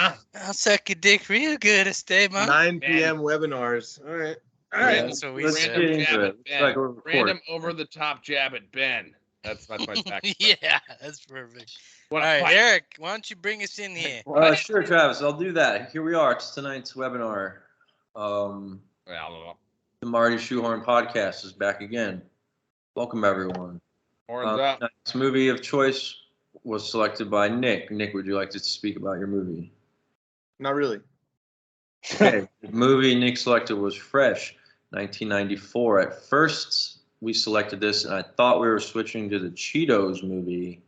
I'll suck your dick real good, Esteban. 9 p.m. webinars. All right. Random, So we random said. jab at Ben. like we're recording. Random over-the-top jab at Ben. That's my tax. Yeah, that's perfect. All Wanna right, fight? Eric, why don't you bring us in here? Sure, Travis. I'll do that. Here we are. It's tonight's webinar. Well, The Marty Shoehorn podcast is back again. Welcome, everyone. horns up. Tonight's movie of choice was selected by Nick. Nick, would you like to speak about your movie? Not really. Okay. The movie Nick selected was Fresh, 1994. At first, we selected this, and I thought we were switching to the Cheetos movie.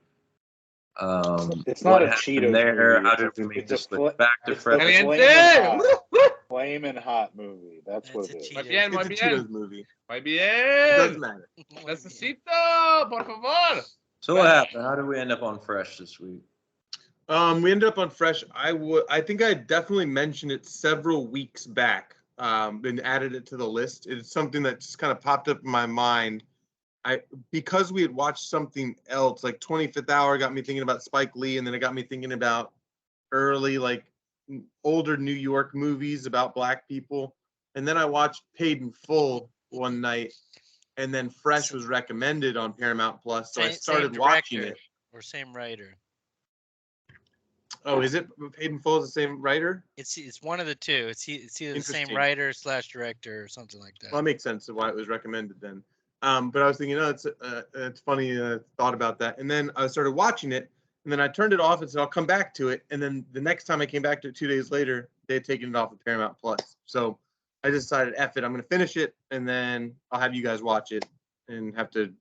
It's not what a happened Cheetos there? movie. How did we make It's a this switch back to it's Fresh? the Caliente! Flamin' Hot movie. That's what That's it a is. Muy bien, muy It's a bien. Cheetos movie. Muy It doesn't bien. matter. Necesito, por favor. So what happened? How did we end up on Fresh this week? We ended up on Fresh. I think I definitely mentioned it several weeks back. And added it to the list. It's something that just kind of popped up in my mind. Because we had watched something else, like 25th Hour got me thinking about Spike Lee, and then it got me thinking about early, like older New York movies about black people. And then I watched Paid in Full one night, and then Fresh was recommended on Paramount Plus, so I started watching it. Or same writer. Oh, is it Paid in Full is the same writer? It's one of the two. It's either the same Interesting. writer / director or something like that. Well, that makes sense of why it was recommended then. But I was thinking, it's funny. Thought about that, and then I started watching it, and then I turned it off and said I'll come back to it. And then the next time I came back to it 2 days later, they had taken it off of Paramount Plus. So I just decided, F it, I'm gonna finish it, and then I'll have you guys watch it, and have to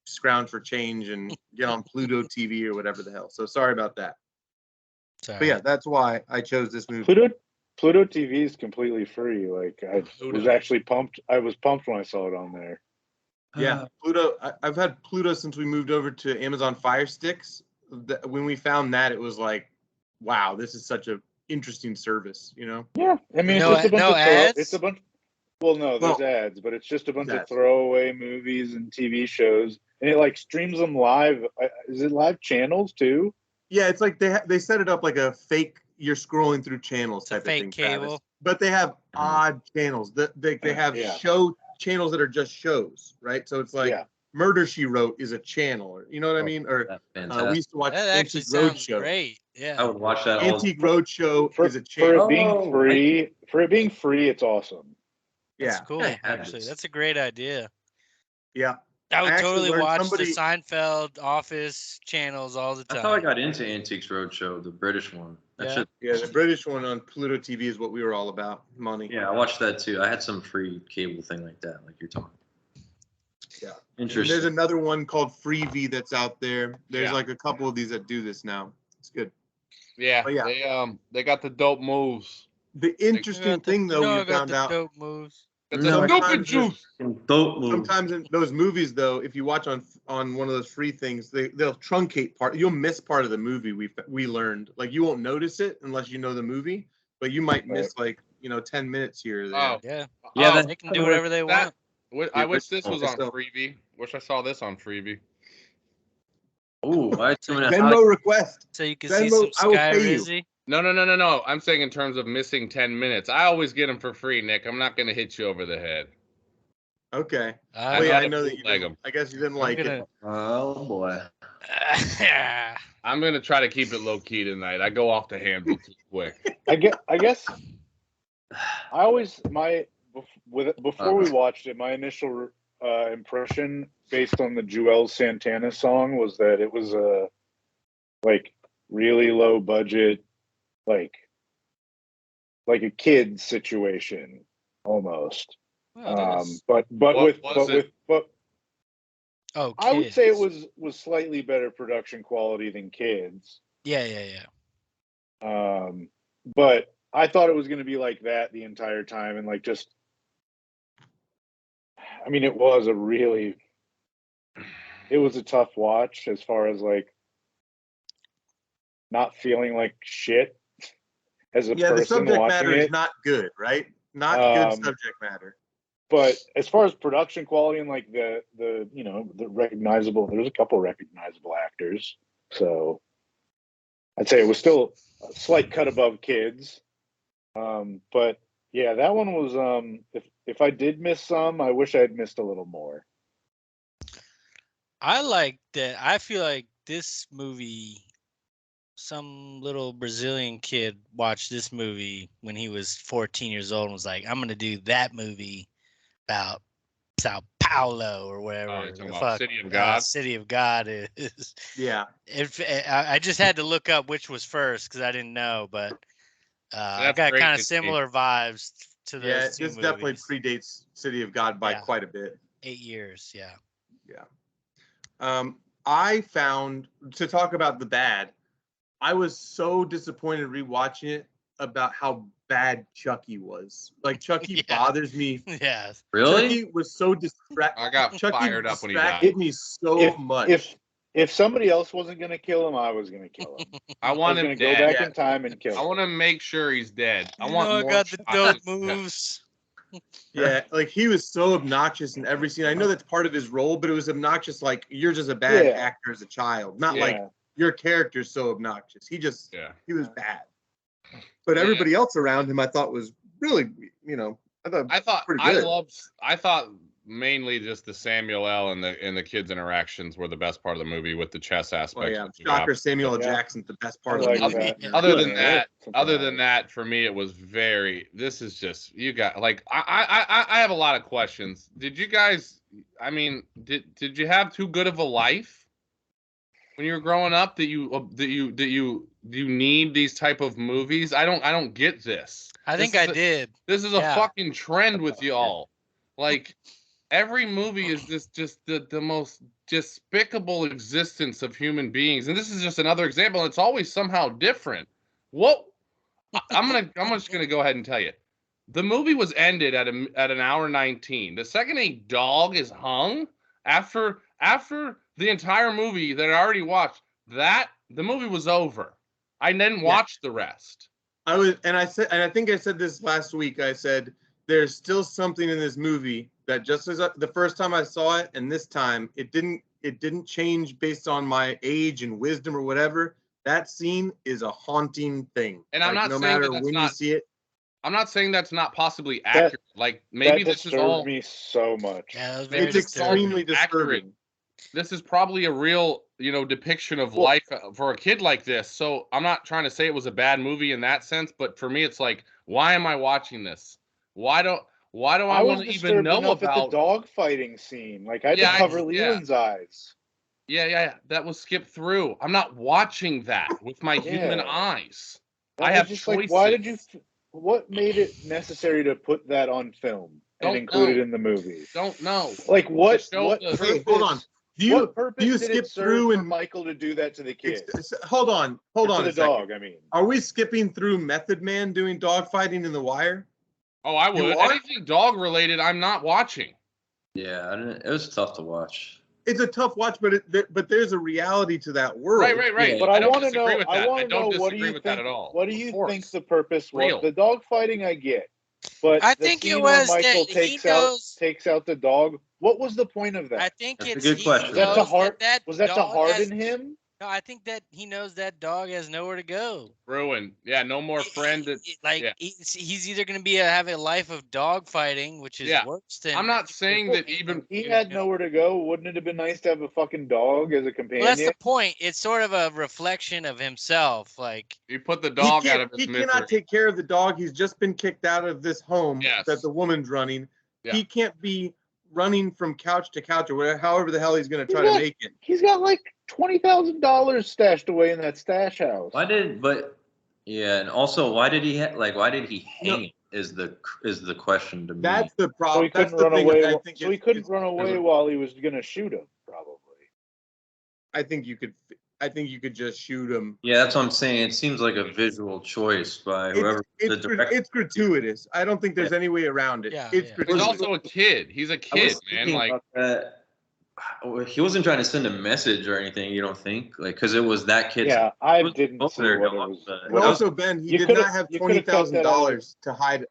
scrounge for change and get on Pluto TV or whatever the hell. So sorry about that. Sorry. But yeah, that's why I chose this movie. Pluto TV is completely free. Like I was actually pumped. I was pumped when I saw it on there. Yeah, Pluto. I've had Pluto since we moved over to Amazon Fire Sticks. When we found that, it was like, wow, this is such a interesting service. You know? Yeah, I mean, No- it's just a bunch no of ads? It's a bunch. Well, no, there's ads, but it's just a bunch of throwaway movies and TV shows, and it like streams them live. Is it live channels too? Yeah, it's like they set it up like a fake. You're scrolling through channels It's a type of fake thing, cable. Travis. But they have odd channels. They have show channels that are just shows, right? So it's like Murder She Wrote is a channel, or you know what I mean? Or we used to watch That actually Antique sounds Roadshow. great. Yeah. I would watch that. Antique Roadshow is a For channel. it being free, it's awesome. That's Yeah, cool. Actually, that's a great idea. yeah. I would actually totally learned watch somebody- the Seinfeld, Office channels all the time. I thought I got into Antiques Roadshow, the British one. That Yeah. shit- Yeah, the British one on Pluto TV is what we were all about. Money. yeah, I watched that too. I had some free cable thing like that, like you're talking. Yeah. And Interesting. there's another one called Freevee that's out there. There's Yeah. like a couple of these that do this now. It's good. Yeah, But yeah. they got the dope moves. The interesting thing though, we found out. Dope moves. Got No, the sometimes stupid juice. Dope move. Sometimes in those movies though, if you watch on one of those free things, they'll truncate part. You'll miss part of the movie. We learned, like, you won't notice it unless you know the movie, but you might miss 10 minutes here or there. Oh, Yeah. Yeah, They can do whatever they want. I wish this was on So- Freebie. Wish I saw this on Freebie. Ooh, I tuned in. Venmo request. So you can see Venmo, some I will Sky pay you. Rizzy. No. I'm saying in terms of missing 10 minutes. I always get them for free, Nick. I'm not going to hit you over the head. Okay. I'm Well, yeah, not I a know that you bootleg didn't, 'em. I guess you didn't like it. Oh boy. I'm going to try to keep it low key tonight. I go off the handle too quick. I guess I always before we watched it, my initial impression based on the Joel Santana song was that it was a like really low budget, like a kid's situation almost. But oh, I would kids. say it was slightly better production quality than Kids. Yeah. But I thought it was going to be like that the entire time, and like just, I mean, it was a tough watch as far as like not feeling like shit as a person The subject watching matter it. is not good, right? Not good subject matter. But as far as production quality and like the recognizable, there's a couple recognizable actors. So I'd say it was still a slight cut above kids. But yeah, that one was if I did miss some, I wish I had missed a little more. I like that. I feel like this movie, some little Brazilian kid watched this movie when he was 14 years old and was like, I'm going to do that movie about Sao Paulo or wherever Oh, you're talking the about fuck City of God? City of God is. Yeah. I just had to look up which was first because I didn't know, but I That's got great kind to of see. similar vibes to Yeah, those two this movies. definitely predates City of God by Yeah. quite a bit. 8 years, yeah. Yeah. I found, to talk about the bad, I was so disappointed rewatching it about how bad Chucky was. Like, Chucky Yeah. bothers me. Yeah. Really? Chucky was so distracted. I got Chucky fired up when he distracted died. me so much. If somebody else wasn't gonna kill him, I was gonna kill him. I I was want gonna him go dead. back in time and kill I him. want to make sure he's dead. I You want know I more got the shots dope of him. moves. Yeah, like he was so obnoxious in every scene. I know that's part of his role, but it was obnoxious like you're just a bad Yeah. actor as a child. Not Yeah. like your character's so obnoxious. He Yeah. was bad. But Yeah. everybody else around him I thought was really, I thought pretty good. I thought mainly just the Samuel L. and the kids' interactions were the best part of the movie with the chess aspect. Oh yeah, shocker, Samuel L. Yeah. Jackson's the best part I of the like movie. that. Other than Yeah, that, something other than like- that, for me, it was very. This is just you got like I have a lot of questions. Did you guys? I mean, did you have too good of a life when you were growing up that you need these type of movies? I don't get this. I think This I is a- did. This is a Yeah. fucking trend with y'all. Like every movie is just the most despicable existence of human beings, and this is just another example. It's always somehow different. What I'm just gonna go ahead and tell you, the movie was ended at an hour 19. The second a dog is hung after the entire movie that I already watched, the movie was over. I didn't watch the rest. I think I said this last week. I said there's still something in this movie that just as the first time I saw it and this time it didn't change based on my age and wisdom or whatever. That scene is a haunting thing. And I'm not no saying matter that that's when you not- see it. I'm not saying that's not possibly accurate. Like maybe that this is all disturbed me so much. Yeah, that was very It's disturbing. extremely disturbing. this is probably a real, depiction of life for a kid like this. So I'm not trying to say it was a bad movie in that sense, but for me, it's like, why am I watching this? Why do I want to even know enough about at the dog fighting scene? Like I had Yeah, to cover Leland's eyes. Yeah, that was skipped through. I'm not watching that with my human Yeah. eyes. That I was have just choices. like, why did you? What made it necessary to put that on film and Don't include it know. in the movie? Don't know. Like what? To show What the- purpose? Okay, hold on. Do What purpose you did skip it serve through for and Michael to do that to the kid? hold on Or to a the second. dog. I mean, Are we skipping through Method Man doing dog fighting in The Wire? Oh, I You would. are? Anything dog related, I'm not watching. Yeah, it was tough to watch. It's a tough watch, but there's a reality to that world. Right. Yeah. but I I don't want to disagree know. with I that. want I to don't know what do disagree you with think? that at all. What do Of you course. think the purpose was? Real. The dog fighting, I get, but I the think it scene was where Michael that he knows. takes out the dog. What was the point of that? I think That's a it's good he question. Was that to knows heart? that Was that to dog harden has- him? No, I think that he knows that dog has nowhere to go. Ruin. Yeah, no more friend. Like yeah. he's either going to have a life of dog fighting, which is Yeah. worse than. I'm not saying that even He had nowhere to go. Wouldn't it have been nice to have a fucking dog as a companion? Well, that's the point. It's sort of a reflection of himself. Like you put the He dog out of his he misery. cannot take care of the dog. He's just been kicked out of this home Yes. that the woman's running. Yeah. He can't be running from couch to couch or whatever, however the hell he's going to try Yeah. to make it. He's got like $20,000 stashed away in that stash house. And also why did he hang it is the question to me. That's the So problem. he That's couldn't the run thing. away. I think So he it's- couldn't it's- run away while he was gonna shoot him. Probably. I think you could just shoot him. Yeah, that's what I'm saying. It seems like a visual choice by whoever the director. It's gratuitous. I don't think there's any way around it. Yeah, It's yeah. He's gratuitous. also a kid. He's a I kid, was man. thinking Like about that. He wasn't trying to send a message or anything. You don't think? Like, because it was that kid's. Yeah, I was didn't see opener what it to was. us, And what it was- also, Ben, he you did coulda- not have you coulda cut that $20,000 to hide.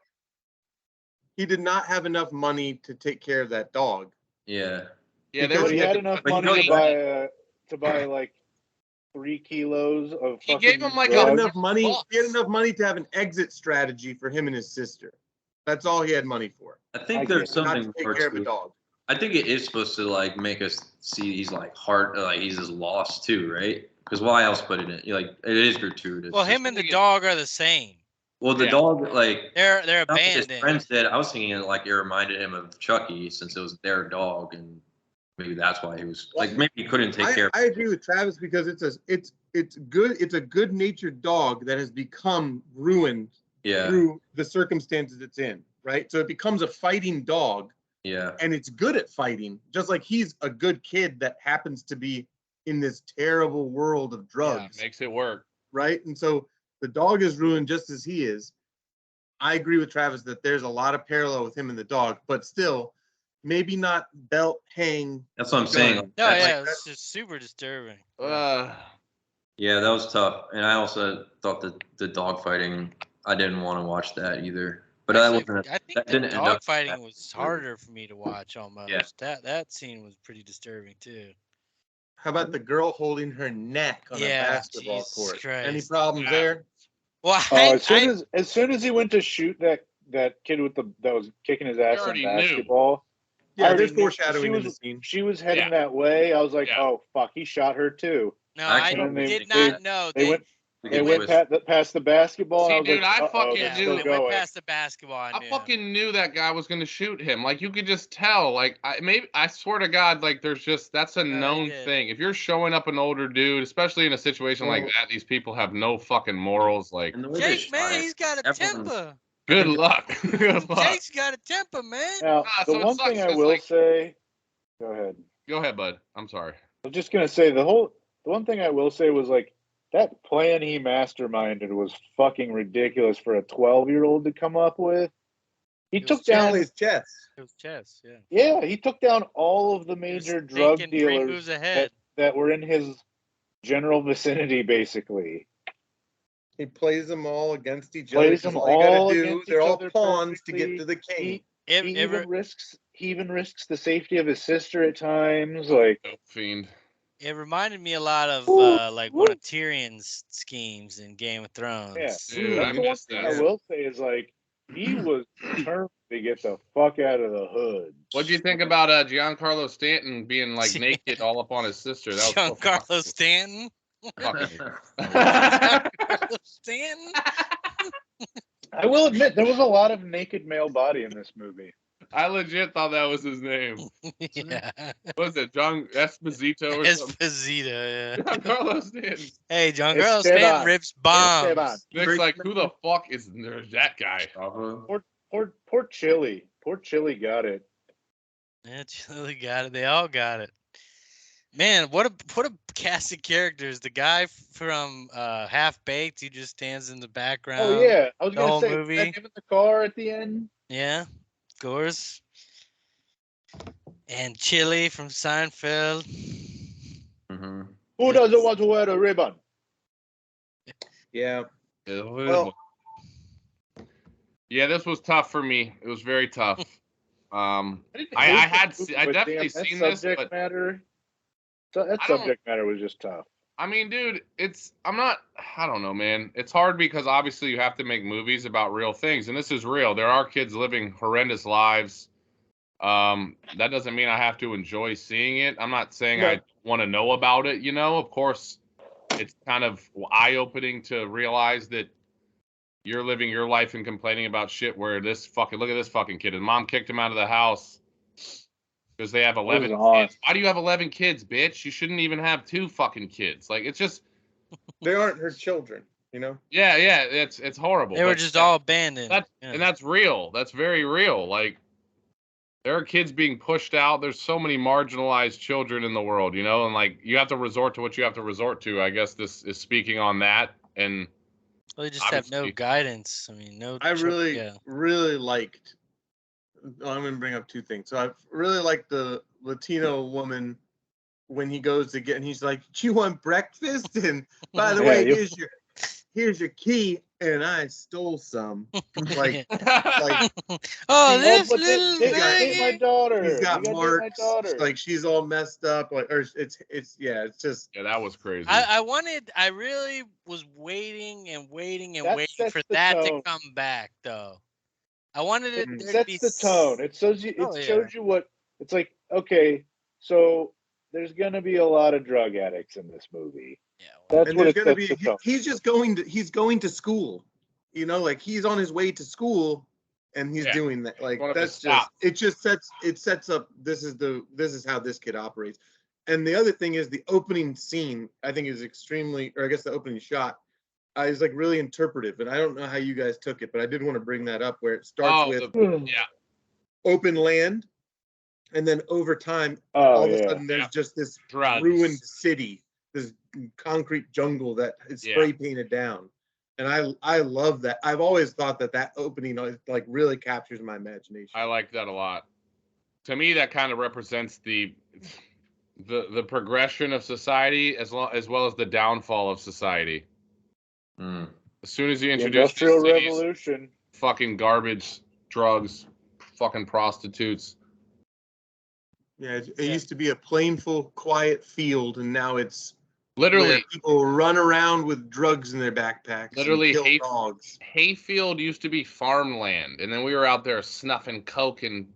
He did not have enough money to take care of that dog. Yeah. yeah, because But he had had to enough put- money know, to he- buy like 3 kilos of He fucking gave him like He had drugs. enough money. bucks. He had enough money to have an exit strategy for him and his sister. That's all he had money for. I think I there's get it. Not something to take more care of a to. dog. I think it is supposed to like make us see he's like he's just lost too, right? Because why else put it in? Like it is gratuitous. Well, him and the dog are the same. Well, the Yeah. dog like They're not that his abandoned. friend said. I was thinking it like it reminded him of Chucky since it was their dog, and maybe that's why he was like maybe he couldn't take care of. I agree with Travis because it's good. It's a good-natured dog that has become ruined Yeah, through the circumstances it's in, right? So it becomes a fighting dog, yeah, and it's good at fighting, just like he's a good kid that happens to be in this terrible world of drugs, Makes it work. right? And so the dog is ruined just as he is. I agree with Travis that there's a lot of parallel with him and the dog, but still, maybe not belt hang. that's what I'm saying. gun. No, That's- yeah, it's just super disturbing. Yeah, that was tough, and I also thought that the dog fighting. I didn't want to watch that either, but I Actually, wasn't. I think that the didn't end dog up- fighting was harder for me to watch almost. Yeah. That scene was pretty disturbing too. How about the girl holding her neck on a Yeah, basketball Jesus court? Christ. Any problems Yeah. there? Well, As soon as he went to shoot that kid that was kicking his ass in already knew. basketball, Yeah, I there's already knew- foreshadowing in the was, scene. She was heading Yeah. that way. I was like, Yeah. oh fuck, he shot her too. no, Actually, I And then did they- not know. They went We they could went twist. past the basketball. See, and I was dude, like, I fucking Yeah, still when knew. it went going. past the basketball, I I knew. fucking knew that guy was gonna shoot him. Like you could just tell. Like I swear to God, like that's a No, he known did. thing. If you're showing up an older dude, especially in a situation like Well- that, these people have no fucking morals. Like, And the way they Jake, shot man, it, he's got a everyone- temper. good luck. Good luck. Jake's got a temper, man. Now, So the it one sucks thing I 'cause, will like- say, go ahead. Go ahead, bud. I'm sorry. I was just gonna say the one thing I will say was like that plan he masterminded was fucking ridiculous for a 12-year-old to come up with. He It took was down, Plays chess. It was chess, yeah. yeah, he took down all of the He was major drug thinking 3 dealers moves ahead. that were in his general vicinity, basically. He plays them all against each Plays other. them That's all you gotta all do. against They're each all other pawns to perfectly. get to the king. It, He it re- even risks the safety of his sister at times. Like, Dope fiend. it reminded me a lot of like one of Tyrion's schemes in Game of Thrones. yeah. Dude, I That's the one missed thing that. I will say is like he was determined to get the fuck out of the hood. What'd you think about Giancarlo Stanton being like naked all up on his sister? That was Giancarlo Stanton. fucking. Giancarlo Stanton. I will admit there was a lot of naked male body in this movie. I legit thought that was his name. Yeah. What was it, John Esposito or something? Esposito, yeah. Giancarlo Stanton. Hey, Giancarlo Esteban. Stanton rips Esteban. bombs. Nick's like, who the fuck is that guy? Poor Chili. Poor Chili got it. Yeah, Chili got it. They all got it. Man, what a cast of characters. The guy from Half Baked who just stands in the background. Oh yeah, I was the gonna whole say movie. that him in the car at the end. Yeah, of course. And Chili from Seinfeld. Mm-hmm. Who doesn't want to wear a ribbon? Yeah. Well, yeah, this was tough for me. It was very tough. I definitely seen this, but matter. So that I don't- subject matter was just tough. I mean, dude, I don't know, man. It's hard because obviously you have to make movies about real things, and this is real. There are kids living horrendous lives. That doesn't mean I have to enjoy seeing it. I'm not saying No. I want to know about it, Of course, it's kind of eye-opening to realize that you're living your life and complaining about shit where look at this fucking kid. His mom kicked him out of the house because they have 11 kids. Why do you have 11 kids, bitch? You shouldn't even have 2 fucking kids. Like, it's just, They aren't her children, yeah, it's horrible. They were But just all abandoned. and that's real. That's very real. Like, there are kids being pushed out. There's so many marginalized children in the world, and like you have to resort to what you have to resort to. I guess this is speaking on that. And Well, they just have no obviously- guidance. I mean, no. I really, yeah. really liked. I'm going to bring up 2 things. So I really liked the Latino woman when he goes to he's like, "Do you want breakfast?" And by the Yeah, way, you- here's your key. and I stole some. Like, oh, See, this but little they got- ate my baggy. daughter. he's got You gotta date my marks. daughter. Like she's all messed up. Like, or it's just. Yeah, that was crazy. I really was waiting and waiting and That waiting sets for the that to tone. come back, though. I wanted It there to sets be the tone. It shows you. Oh, It yeah. shows you what it's like. Okay, so there's gonna be a lot of drug addicts in this movie. Yeah, That's And what there's it gonna sets be. the tone. He's just going to school. You know, like he's on his way to school, and he's doing that. Like Going up to that's stop. it sets up. This is how this kid operates. And the other thing is the opening scene. I think is extremely, or I guess the opening shot. Is like really interpretive, and I don't know how you guys took it, but I did want to bring that up where it starts with Yeah. open land, and then over time, Oh, all of yeah. a sudden, there's Yeah. just this Drugs. ruined city, this concrete jungle that is spray painted down, and I love that. I've always thought that opening like really captures my imagination. I like that a lot. To me, that kind of represents the progression of society as well as the downfall of society. Mm. As soon as you The introduce Industrial these cities, Revolution. fucking garbage, drugs, fucking prostitutes. Yeah, it used to be a plainful, quiet field, and now it's where Literally, people run around with drugs in their backpacks. Literally and kill hate- dogs. hayfield used to be farmland, and then we were out there snuffing coke, and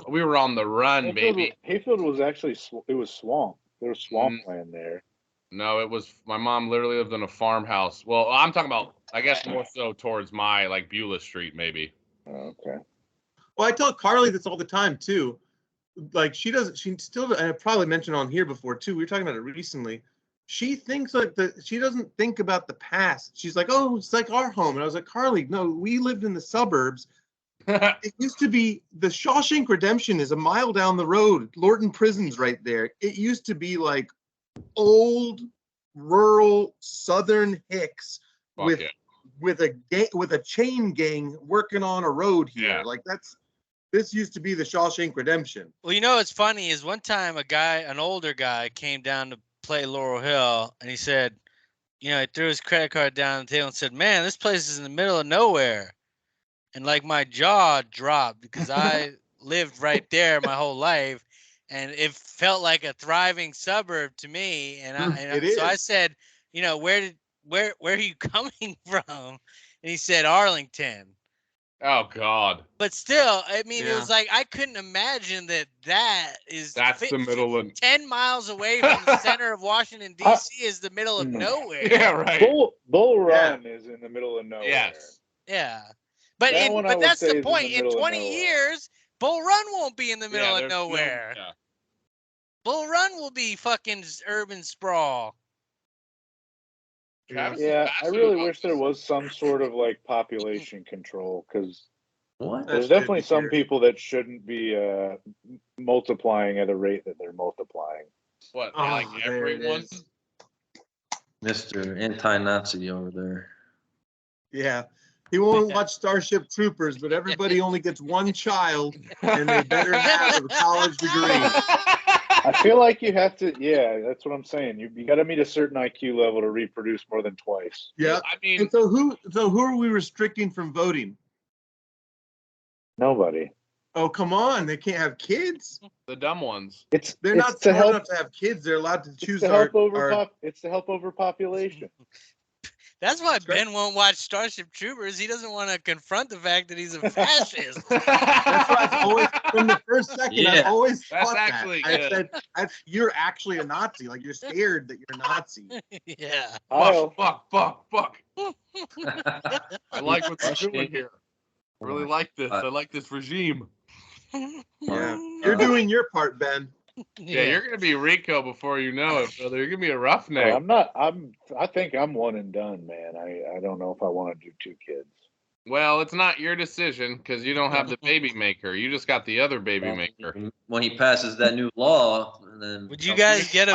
we were on the run, baby. Hayfield was actually it was swamp. There was swampland there. No, it was my mom literally lived in a farmhouse. Well, I'm talking about, I guess, more so towards my like Beulah Street, maybe. Oh, okay. Well, I tell Carly this all the time too. Like she still, and I probably mentioned on here before too. We were talking about it recently. She thinks she doesn't think about the past. She's like, oh, it's like our home. And I was like, Carly, no, we lived in the suburbs. It used to be the Shawshank Redemption is a mile down the road. Lorton Prison's right there. It used to be like old, rural, southern hicks with a chain gang working on a road here. Yeah. Like this used to be the Shawshank Redemption. Well, you know what's funny is one time an older guy came down to play Laurel Hill, and he said, he threw his credit card down the table and said, "Man, this place is in the middle of nowhere." And like my jaw dropped because I lived right there my whole life, and it felt like a thriving suburb to me. And I said, where are you coming from? And he said Arlington. Oh God. But still, I mean, Yeah. it was like I couldn't imagine that's the middle of 10 miles away from the center of Washington D.C. is the middle of nowhere. Yeah, right. Bull Run is in the middle of nowhere. Yes. Yeah, but That one I would that's say the is in point. the In middle of 20 nowhere. years, Bull Run won't be in the middle of there's nowhere. yeah. Bull Run will be fucking urban sprawl. Travis is Yeah, I passive really about wish there this. was some sort of like population control because What? there's That's definitely good to some hear. people that shouldn't be multiplying at a rate that they're multiplying. What? Oh, Like there it everyone? is. Mr. Anti-Nazi over there. Yeah. He won't watch Starship Troopers, but everybody only gets one child, and they better have a college degree. I feel like you have to. Yeah, that's what I'm saying. You got to meet a certain IQ level to reproduce more than twice. Yeah. I mean, And so who are we restricting from voting? Nobody. Oh, come on. They can't have kids. the dumb ones. They're not to smart help. enough to have kids. They're allowed to It's choose to help It's to help overpopulation. That's why That's right. Ben won't watch Starship Troopers. He doesn't want to confront the fact that he's a fascist. That's why I've always, from the first second, I've Yeah. always That's thought actually that. good. I said, you're actually a Nazi. Like, you're scared that you're a Nazi. Yeah. Fuck. I like what they're doing here. I really like this. I like this regime. Yeah. You're doing your part, Ben. Yeah, you're gonna be Rico before you know it, brother. You're gonna be a Well, roughneck. I'm not. I think I'm one and done, man. I don't know if I want to do 2 kids. Well, it's not your decision because you don't have the baby maker. You just got the other baby maker. When he passes that new law, then Would you guys get a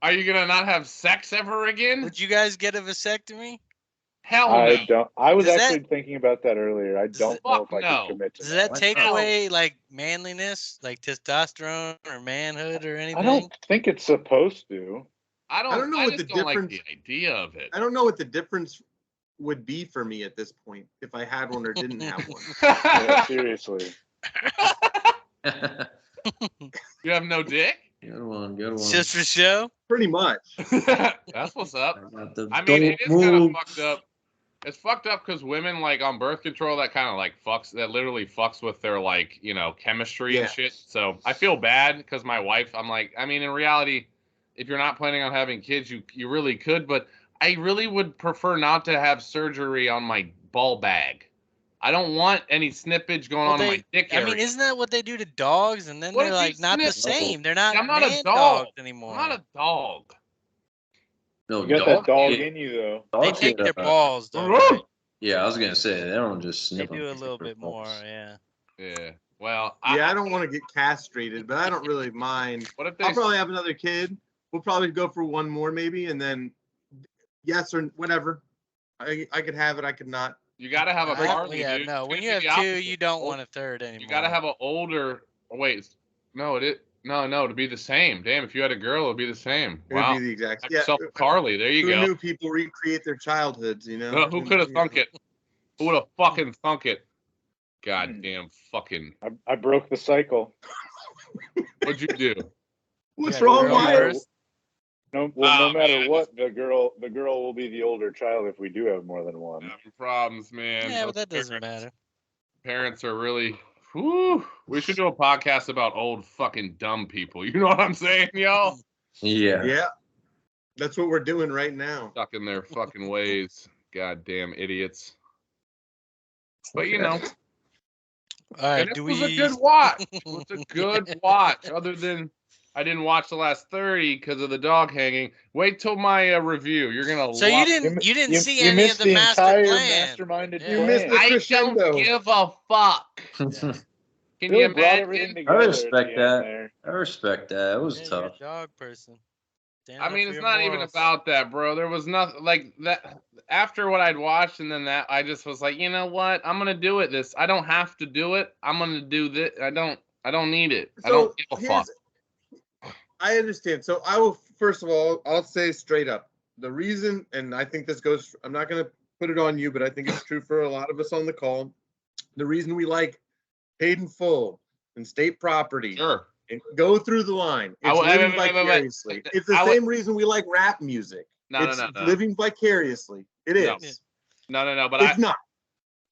Are you gonna not have sex ever again? Would you guys get a vasectomy? Hell no. I don't. I was Does actually thinking about that earlier. I don't know if I no. could commit to Does that. that Why take not? away like manliness, like testosterone or manhood or anything? I don't think it's supposed to. I don't know what just the don't like difference- the idea of it. I don't know what the difference would be for me at this point if I had one or didn't have one. Yeah, seriously. You have no dick? Good one. Good It's one. just for show. Pretty much. That's what's up. got the I mean, it dope is kind of move. fucked up. It's fucked up because women like on birth control that kind of like fucks that literally fucks with their like chemistry and Yeah. shit. So I feel bad because my wife. I'm like, I mean, in reality, if you're not planning on having kids, you really could, but I really would prefer not to have surgery on my ball bag. I don't want any snippage going on in my dick I area. mean, isn't that what they do to dogs? And then What they're if you like not the snip- same. They're not I'm not a man dog. dogs anymore. I'm not a dog. No, You got that dog yeah, in you, though. They dogs take get, their balls though. Right? Yeah, I was gonna say they don't just They snip. do a them. little bit more. Yeah. Yeah. Well, Yeah, I don't want to get castrated, but I don't really mind. What if I'll they? probably have another kid. We'll probably go for one more maybe, and then yes or whatever. I could have it. I could not. You gotta have a Carly, yeah, dude. no. It's When gonna you be have the two, opposite. you don't want a third anymore. You gotta have an older. Wait, no, to be the same. Damn, if you had a girl, it'd be the same. It Wow. would be the exact. Have Yeah. yourself a Carly. There you Who go. knew people recreate their childhoods? You know. Who could have thunk it? Who would have fucking thunk it? Hmm. Goddamn fucking. I broke the cycle. What'd you do? What's Yeah, wrong, girl Wyatt? first. No Oh, matter man. what, the girl will be the older child if we do have more than one. Having problems, man. Yeah, Those but that doesn't matter. Parents are really. Whew. We should do a podcast about old fucking dumb people. You know what I'm saying, yo? Yeah. Yeah. That's what we're doing right now. Stuck in their fucking ways. Goddamn idiots. But you know. All right. And it Do was we? a good watch. It was a good watch. Other than I didn't watch the last 30 because of the dog hanging. Wait till my review. You're gonna. So love you didn't see you any of missed the master entire plan. masterminded Yeah. You missed plan. the I crescendo. don't give a fuck. Yeah. Can Really you brought everything imagine? together. I at respect the end that. there. I respect that. It was Yeah, you're a tough. dog person. Stand I up mean, for it's your not even morals. about that, bro. There was nothing like that. After what I'd watched, and then that, I just was like, you know what? I'm gonna do it. I don't have to do it. I'm gonna do this. I don't need it. I don't give a fuck. I understand. So I will first of all, I'll say straight up the reason, and I think this goes. I'm not going to put it on you, but I think it's true for a lot of us on the call. The reason we like Paid in Full and State Property, Sure. and go through the line. I It's will- living wait. vicariously. It's the I would- same reason we like rap music. No, it's no. living vicariously. It No. is. No. But It's not.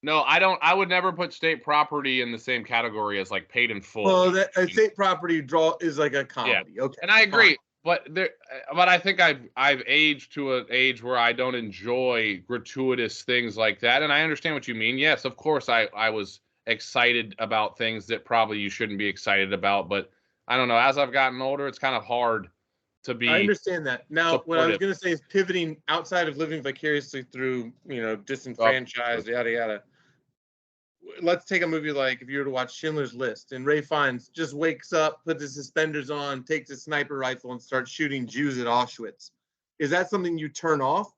No, I don't. I would never put State Property in the same category as like Paid in Full. Well, that a State Property draw is like a comedy. Okay, And I agree, fine. but I think I've aged to an age where I don't enjoy gratuitous things like that. And I understand what you mean. Yes, of course, I was excited about things that probably you shouldn't be excited about. But I don't know. As I've gotten older, it's kind of hard to be. I understand that. Now, what I was supportive. going to say is pivoting outside of living vicariously through, disenfranchised, yada yada. Let's take a movie like if you were to watch Schindler's List, and Ray Fiennes just wakes up, puts his suspenders on, takes his sniper rifle, and starts shooting Jews at Auschwitz. Is that something you turn off,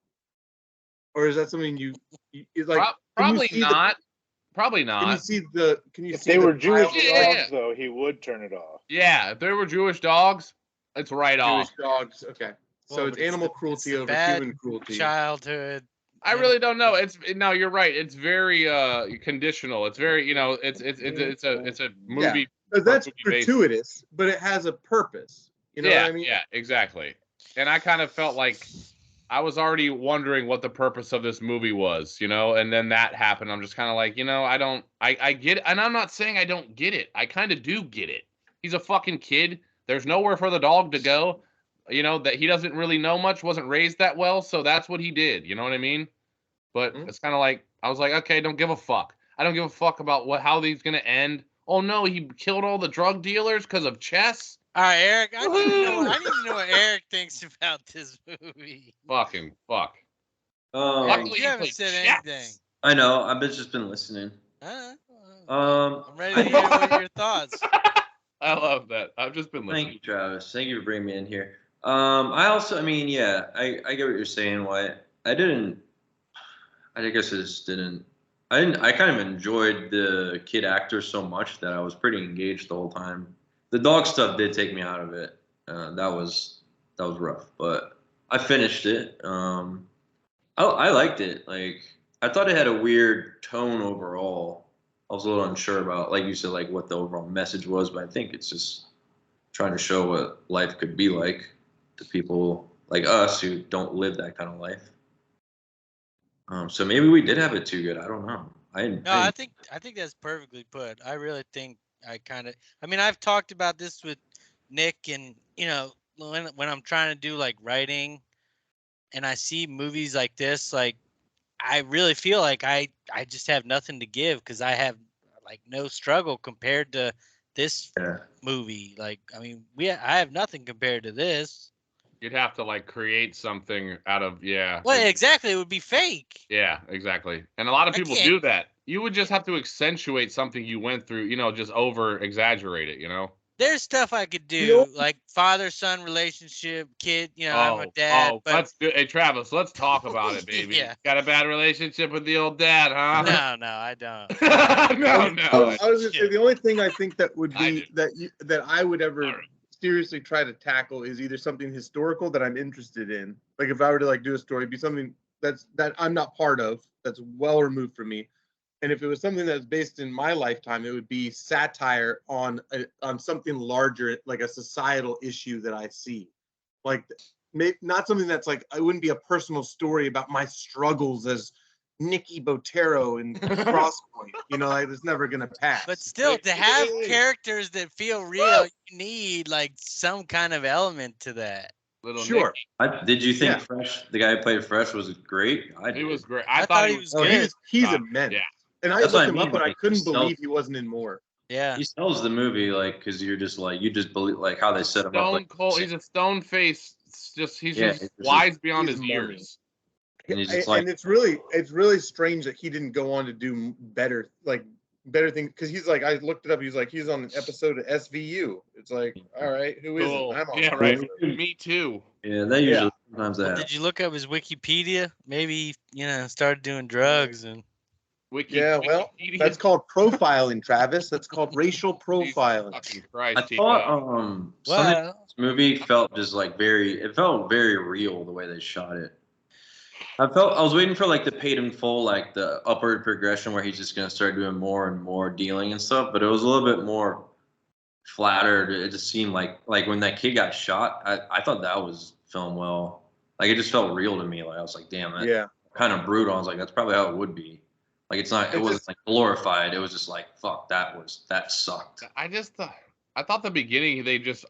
or is that something you like? Probably see not. Probably Can you not. see the? Can you If see they the were Jewish violence? Yeah. dogs, though, he would turn it off. Yeah, if there were Jewish dogs, it's right Jewish off. dogs. Okay, so Well, it's but it's animal the- cruelty it's the over bad human cruelty. Childhood. I really don't know. No, you're right. It's very conditional. It's very, it's a movie. But that's movie-based. gratuitous, but it has a purpose. You know yeah, what I mean? yeah, exactly. And I kind of felt like I was already wondering what the purpose of this movie was, and then that happened. I'm just kind of like, I get it. And I'm not saying I don't get it. I kind of do get it. He's a fucking kid. There's nowhere for the dog to go. That he doesn't really know much, wasn't raised that well, so that's what he did. You know what I mean? But it's kind of like, I was like, okay, don't give a fuck. I don't give a fuck about how these gonna end. Oh no, he killed all the drug dealers because of chess. All right, Eric. I need to know what Eric thinks about this movie. Fucking fuck. Luckily, You haven't said anything. I know. I've just been listening. I'm ready to hear what your thoughts. I love that. I've just been listening. Thank you, Travis. Thank you for bringing me in here. I mean, yeah, I get what you're saying, Wyatt. I guess I just didn't. I kind of enjoyed the kid actor so much that I was pretty engaged the whole time. The dog stuff did take me out of it. That was rough, but I finished it. I liked it. Like, I thought it had a weird tone overall. I was a little unsure about, like you said, like what the overall message was, but I think it's just trying to show what life could be like to people like us who don't live that kind of life. So maybe we did have it too good. I don't know. No, I think that's perfectly put. I really think I mean, I've talked about this with Nick, and when I'm trying to do like writing and I see movies like this, like I really feel like I just have nothing to give because I have like no struggle compared to this movie. Like, I mean, I have nothing compared to this. You'd have to like create something out of Well, exactly. It would be fake. Yeah, exactly. And a lot of people do that. You would just have to accentuate something you went through, just over exaggerate it. There's stuff I could do, like father-son relationship, kid. I'm a dad. Oh, but let's do. Hey, Travis, let's talk about it, baby. Yeah. Got a bad relationship with the old dad, huh? No, I don't. No. I was just say the only thing I think that would be that I would ever seriously try to tackle is either something historical that I'm interested in. Like if I were to like do a story, it'd be something that I'm not part of, that's well removed from me. And if it was something that's based in my lifetime, it would be satire on something larger, like a societal issue that I see. Like, not something that's like, it wouldn't be a personal story about my struggles as Nicky Botero in Crosspoint. Like it's never gonna pass. But still, to have characters that feel real, you need like some kind of element to that. Sure. Did you think Fresh, the guy who played Fresh, was great? He was great. I thought he was good. He's immense. Yeah. And I looked him up, but I couldn't believe he wasn't in more. Yeah. He sells the movie because you just believe like how they set him up. Stone cold. He's a stone face. He's just wise beyond his years. And it's really strange that he didn't go on to do better things, because he's like, I looked it up, he's on an episode of SVU. It's like, all right, who isn't? I'm on. Yeah, right. Me too. Yeah, they usually sometimes that. Did you look up his Wikipedia? Maybe started doing drugs and. That's called profiling, Travis. That's called racial profiling. I thought this movie felt just like it felt very real the way they shot it. I was waiting for like the paid in full, like the upward progression where he's just gonna start doing more and more dealing and stuff, but it was a little bit more flattered. It just seemed like when that kid got shot, I thought that was filmed well. Like it just felt real to me. Like I was like, damn, that kind of brutal. I was like, that's probably how it would be. Like it wasn't like glorified. It was just like, fuck, that sucked. I thought the beginning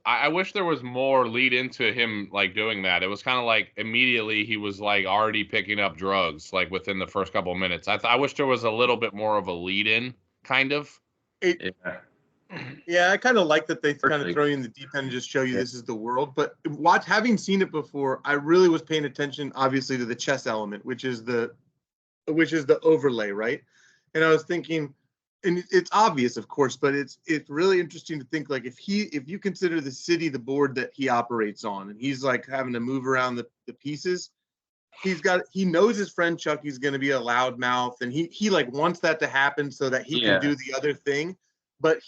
I wish there was more lead into him like doing that. It was kind of like immediately he was like already picking up drugs like within the first couple of minutes. I wish there was a little bit more of a lead in kind of. Yeah, I kind of like that they kind of throw you in the deep end and just show you this is the world. But having seen it before, I really was paying attention, obviously, to the chess element, which is the overlay, right? And I was thinking, and it's obvious, of course, but it's really interesting to think, like, if you consider the city the board that he operates on, and he's like having to move around the pieces, he knows his friend Chucky's going to be a loudmouth, and he like wants that to happen so that he can do the other thing. But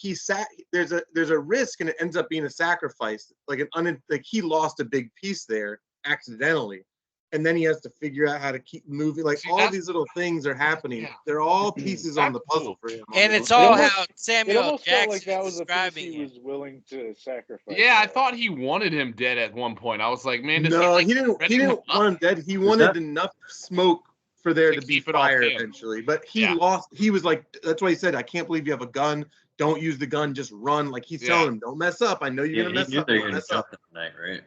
there's a risk, and it ends up being a sacrifice. Like he lost a big piece there accidentally. And then he has to figure out how to keep moving. Like all these little things are happening. They're all pieces on the puzzle for him. And it's all how Samuel Jackson like that was describing a piece he was willing to sacrifice. Yeah, I thought he wanted him dead at one point. I was like, man, no, he didn't want him dead. He wanted enough smoke for there to be fire eventually. But he lost. He was like, that's why he said, I can't believe you have a gun. Don't use the gun. Just run. Like he's telling him, don't mess up. I know you're gonna mess up. Don't mess up. Night, right?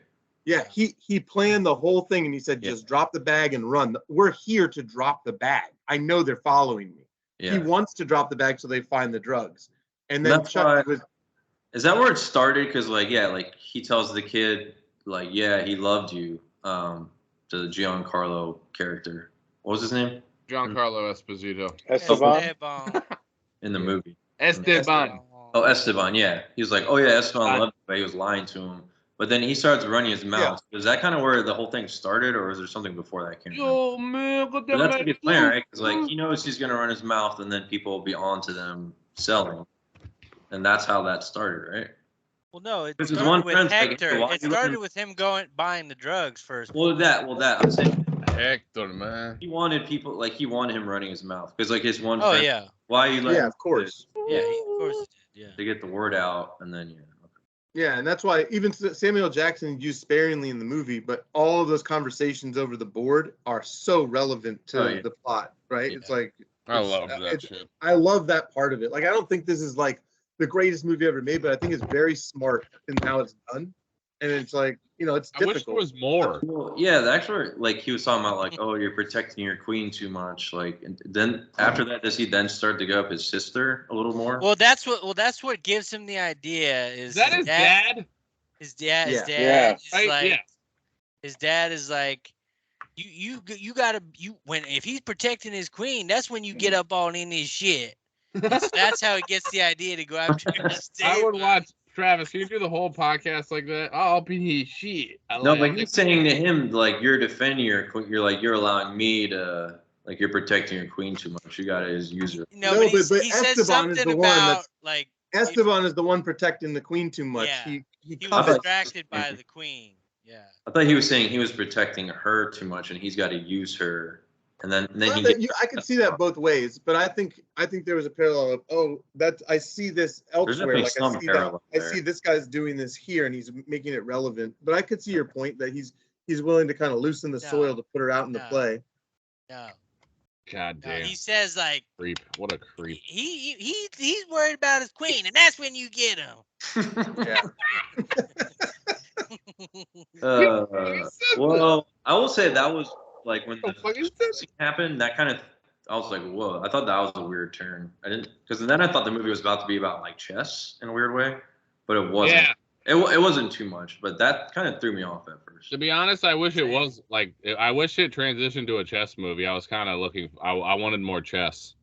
Yeah, he planned the whole thing, and he said, just drop the bag and run. We're here to drop the bag. I know they're following me. Yeah. He wants to drop the bag so they find the drugs. And then Chuck was... Is that where it started? Because, he tells the kid, he loved you, to the Giancarlo character. What was his name? Giancarlo Esposito. Esteban. In the movie. Esteban. Oh, Esteban, yeah. He was like, oh, yeah, Esteban loved you, but he was lying to him. But then he starts running his mouth. Yeah. Is that kind of where the whole thing started, or is there something before that came? Yo, man, that's a good plan, right? Because he knows he's gonna run his mouth, and then people will be on to them selling, and that's how that started, right? Well, no, it started with Hector. It started with him buying the drugs first. Well, that I'm saying Hector, man. He wanted people like he wanted him running his mouth because like his one Oh friend. yeah, Why you let Yeah, him of course. yeah, of course he did. to get the word out and then Yeah, and that's why even Samuel Jackson used sparingly in the movie, but all of those conversations over the board are so relevant to the plot, right? Yeah. It's like I love that shit. I love that part of it. Like I don't think this is like the greatest movie ever made, but I think it's very smart in how it's done. And it's like, it's I wish difficult. there was more. Well, yeah, actually, like he was talking about, like, oh, you're protecting your queen too much. Like, and then after that, does he then start to go up his sister a little more? Well, that's what gives him the idea. Is that his dad? His dad. His Yeah. dad is Right? like. Yeah. His dad is like, you gotta if he's protecting his queen, that's when you get up all in his shit. So that's how he gets the idea to go after his I would dad. watch Travis. Can you do the whole podcast like that? I'll be his shit. No, but he's saying to him, like, you're defending your queen. You're like, you're allowing me to, like, you're protecting your queen too much. You gotta use her. No, No, but but he says Esteban is something the one about that's- like Esteban is the one protecting the queen too much. Yeah. He he was covets. distracted by the queen. Yeah. I thought he was saying he was protecting her too much, and he's got to use her. And then Well, he. I can see that both ways, but I think there was a parallel of I see this elsewhere. definitely Like some I see parallel I there. see this guy's doing this here, and he's making it relevant. But I could see your point that he's willing to kind of loosen the soil to put her out into play. No. God No. damn. He says like Creep. What a creep. he's worried about his queen, and that's when you get him. Yeah. Well, I will say that was like when What the fuck is the this? scene happened. That kind of, I was like, whoa! I thought that was a weird turn. I didn't, because then I thought the movie was about to be about like chess in a weird way, but it wasn't. Yeah. It wasn't too much, but that kind of threw me off at first. To be honest, I wish it was like. I wish it transitioned to a chess movie. I was kind of looking. I wanted more chess.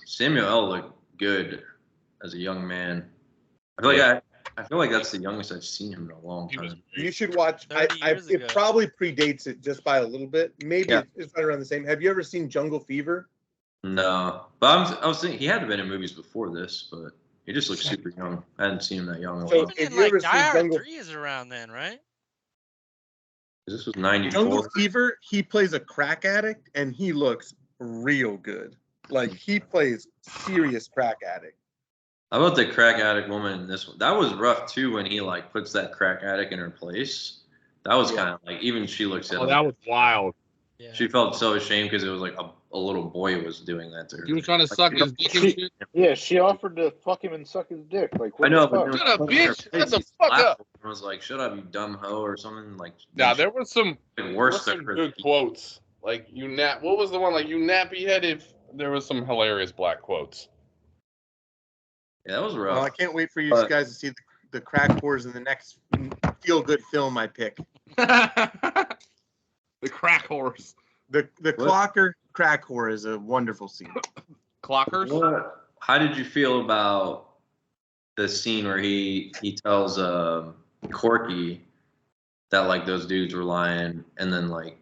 Samuel L. looked good as a young man. I feel like that's the youngest I've seen him in a long He was time. You should watch. 30 years ago. It probably predates it just by a little bit. Maybe Yeah. it's right around the same. Have you ever seen Jungle Fever? No, but I was thinking he had to have been in movies before this, but he just looks super young. I hadn't seen him that young in a So while. if Even you ever like seen Die Hard Jungle- 3 is around then, right? This was Jungle 94. Fever, he plays a crack addict, and he looks real good. Like he plays serious crack addict. How about the crack addict woman in this one? That was rough too when he like puts that crack addict in her place. That was kind of like, even she looks at Oh, him. that was wild. Yeah. She felt so ashamed because it was like a little boy was doing that to her. He was trying to suck his dick and shit. Yeah, she offered to fuck him and suck his dick. Like, what I know, the but fuck? Shut up, bitch! Shut the fuck up! I was like, "Shut up, you dumb hoe," or something like. Now there was some worse some than her. good quotes. Like what was the one? Like, you nappy headed. There was some hilarious black quotes. Yeah, that was Well, I rough. can't wait for you But- guys to see the crack whores in the next feel good film I pick. The crack horse. The What? Clocker crack whore is a wonderful scene. Clockers. How did you feel about the scene where he tells Corky that like those dudes were lying, and then like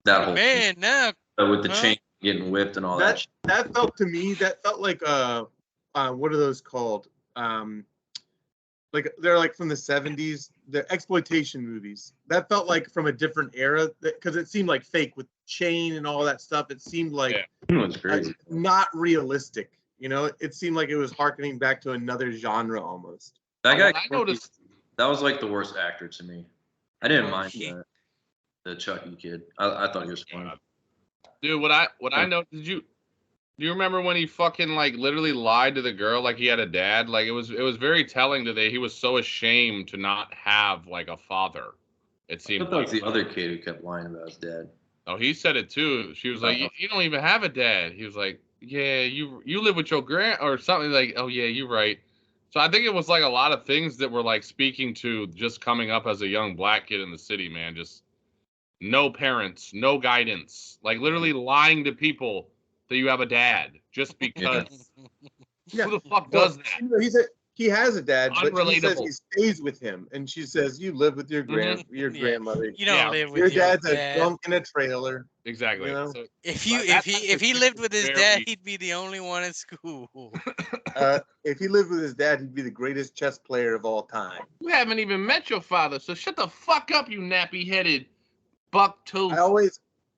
that whole Man, now with the Huh? chain getting whipped and all that. That felt to me, that felt like what are those called? Like they're like from the 70s, the exploitation movies. That felt like from a different era because it seemed like fake with chain and all that stuff. It seemed like Yeah. It was crazy. not realistic. It seemed like it was harkening back to another genre almost. That guy, I noticed. that was like the worst actor to me. I didn't Oh, mind shit. the Chucky kid. I thought he was funny. Dude, what I know? Do you remember when he fucking like literally lied to the girl like he had a dad? Like it was very telling today. He was so ashamed to not have like a father. It I seemed thought that was like. the other kid who kept lying about his dad. Oh, he said it too. She was like, you don't even have a dad. He was like, yeah, you live with your grand or something like, oh yeah, you're right. So I think it was like a lot of things that were like speaking to just coming up as a young black kid in the city, man. Just no parents, no guidance, like literally lying to people that you have a dad just because. Yeah. Who the fuck does that? He has a dad, but he says Unrelatable. he stays with him, and she says, "You live with your Yeah. grandmother. you don't Yeah. live with Your your dad's a dad. drunk in a trailer." Exactly. You know? So, If But he lived with his very- dad, he'd be the only one in school. If he lived with his dad, he'd be the greatest chess player of all time. you haven't even met your father, so shut the fuck up, you nappy headed buck tooth.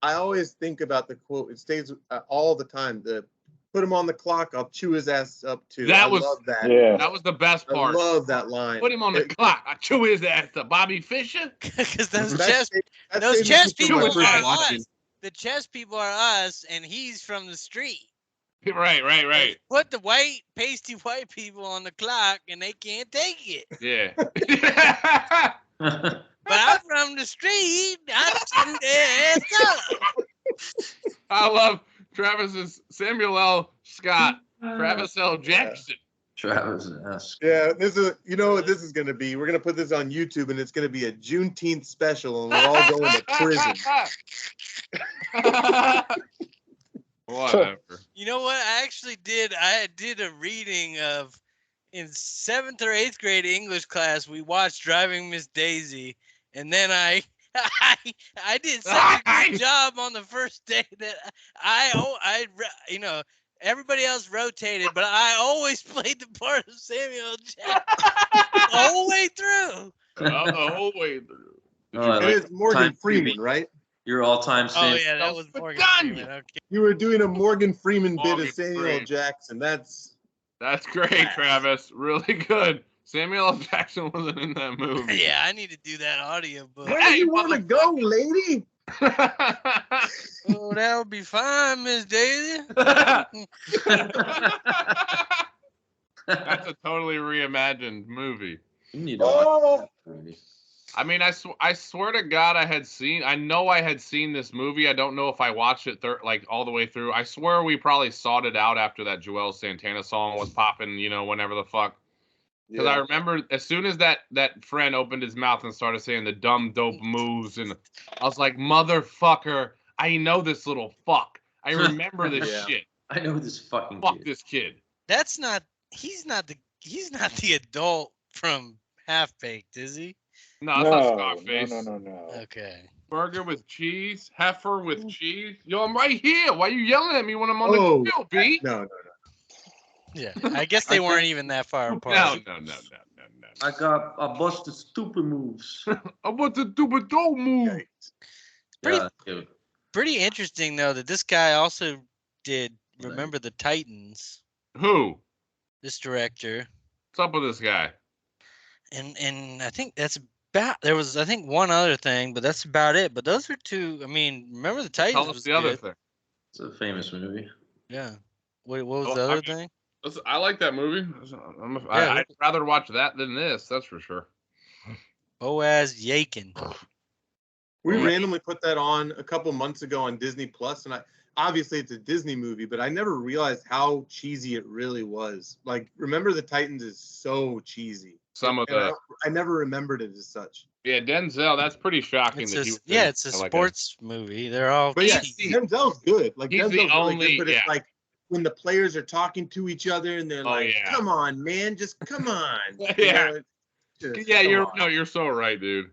I always think about the quote. It stays all the time. The put him on the clock. I'll chew his ass up too. That I was love that. Yeah. That was the best I part. love that line. Put him on the clock. I chew his ass up. Bobby Fischer. Because those That's- chess that's those saved me chess from people my are first watching. us. The chess people are us, and he's from the street. Right. Put the pasty white people on the clock, and they can't take it. Yeah. But I'm from the street. I'm chew their ass up. I love Travis's Samuel L. Scott, Travis L. Jackson. Travis esque. Yeah, this is. You know what this is going to be? We're going to put this on YouTube, and it's going to be a Juneteenth special, and we're all going to prison. Whatever. You know what? I actually did. I did a reading of in 7th or 8th grade English class. We watched Driving Miss Daisy, and then I did such a good job on the first day that you know, everybody else rotated, but I always played the part of Samuel Jackson the whole way through. The whole way through. Oh, It is Morgan Time Freeman, TV. right? Your all-time Oh Sam. yeah, that was Morgan Done. Freeman. Okay. You were doing a Morgan Freeman bit Morgan of Samuel Freeman. Jackson. That's great, Travis. Really good. Samuel L. Jackson wasn't in that movie. Yeah, I need to do that audio book. where do you want to go, lady? Oh, that would be fine, Miss Daisy. That's a totally reimagined movie. You need to watch Oh, that movie. I mean, I swear to God, I know I had seen this movie. I don't know if I watched it like all the way through. I swear we probably sought it out after that Joel Santana song was popping, you know, whenever the fuck. Because I remember as soon as that friend opened his mouth and started saying the dumb dope moves, and I was like, motherfucker, I know this little fuck. I remember this Yeah. shit. I know this fucking Fuck kid. this kid. That's not. He's not the adult from Half Baked, is he? No, it's not Scarface. No. Okay. Burger with cheese, heifer with cheese. Yo, I'm right here. Why you yelling at me when I'm on Oh, the grill, B? no. Yeah. I guess they weren't even that far apart. No. I got a bunch of stupid moves. I want to do a dope move. Pretty- Yeah, dude. Pretty interesting though that this guy also did Remember the Titans. Who? This director. What's up with this guy? And I think that's about. There was I think one other thing, but that's about it. But those are two. I mean, Remember the Titans Tell us was the other good. thing. It's a famous movie. Yeah. What was Oh, the other I mean- thing? I like that movie. Yeah, I'd rather watch that than this. That's for sure. Boaz Yakin. We Yeah. randomly put that on a couple months ago on Disney Plus, and obviously it's a Disney movie, but I never realized how cheesy it really was. Like, Remember the Titans is so cheesy. Some of And the I never remembered it as such. Denzel. That's pretty shocking. It's that a he was yeah, in, it's a like, sports movie. They're all But yeah, cheesy. Denzel's good. Like, He's Denzel's the really only- good, but yeah. it's like when the players are talking to each other and they're Oh, like, yeah. "Come on, man, just come on." You Yeah. know, just Yeah, come on. you're so right, dude.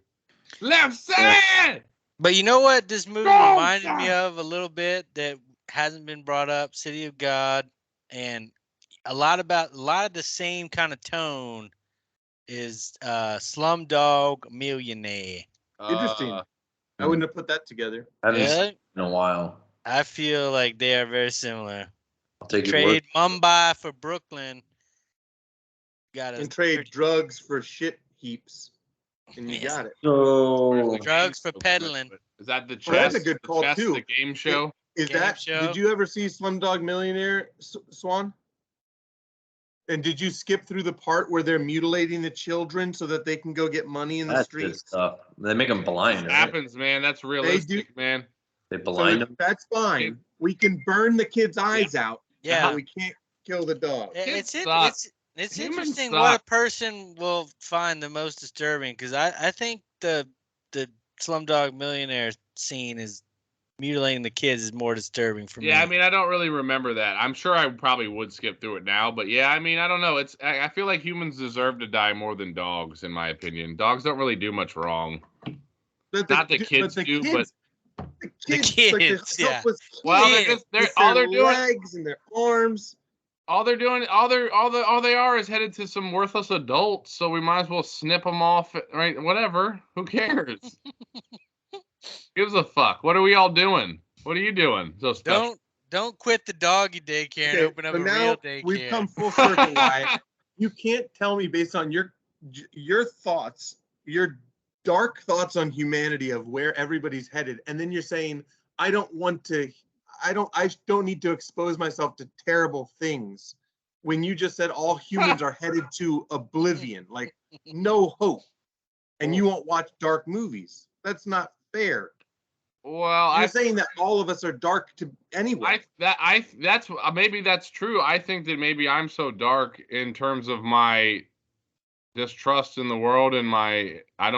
Left side. But you know what this movie Go, reminded me God. of a little bit that hasn't been brought up, City of God, and a lot of the same kind of tone is Slumdog Millionaire. Interesting. I wouldn't have put that together. I haven't seen Yeah, it in a while. I feel like they are very similar. I'll take your Trade word. Mumbai for Brooklyn. Got And trade drugs for shit heaps. And you Yes. got it. So Drugs for peddling. Is that the chess? Well, that's a good the call, chess, too. The game show. Is Game that show. did you ever see Slumdog Millionaire, Swan? And did you skip through the part where they're mutilating the children so that they can go get money in the that's good streets? stuff. They make them blind. Right? Happens, man. That's realistic, man. They So blind them. that's fine. We can burn the kid's eyes out, Yeah. but we can't kill the dog. Kids It's suck. it's Humans interesting what a suck. person will find the most disturbing because I think the Slumdog Millionaire scene is mutilating the kids is more disturbing for me. Yeah, I mean, I don't really remember that. I'm sure I probably would skip through it now, but yeah, I mean, I don't know. I feel like humans deserve to die more than dogs, in my opinion. Dogs don't really do much wrong. But Not the kids do, but the kids, like kids, this yeah. helpless well, kid they're with all their they're doing, legs and their arms. all they're doing, all they are is headed to some worthless adults. So we might as well snip them off, right? Whatever. Who cares? Gives a fuck. What are we all doing? What are you doing? So special. Don't quit the doggy daycare and Okay, open up so a now real daycare. we've come full circle, Wyatt. You can't tell me based on your thoughts, your dark thoughts on humanity of where everybody's headed, and then you're saying I don't need to expose myself to terrible things when you just said all humans are headed to oblivion, like no hope, and you won't watch dark movies. That's not fair. Well, You're saying that all of us are dark to anyway. That's maybe that's true. I think that maybe I'm so dark in terms of my distrust in the world and that I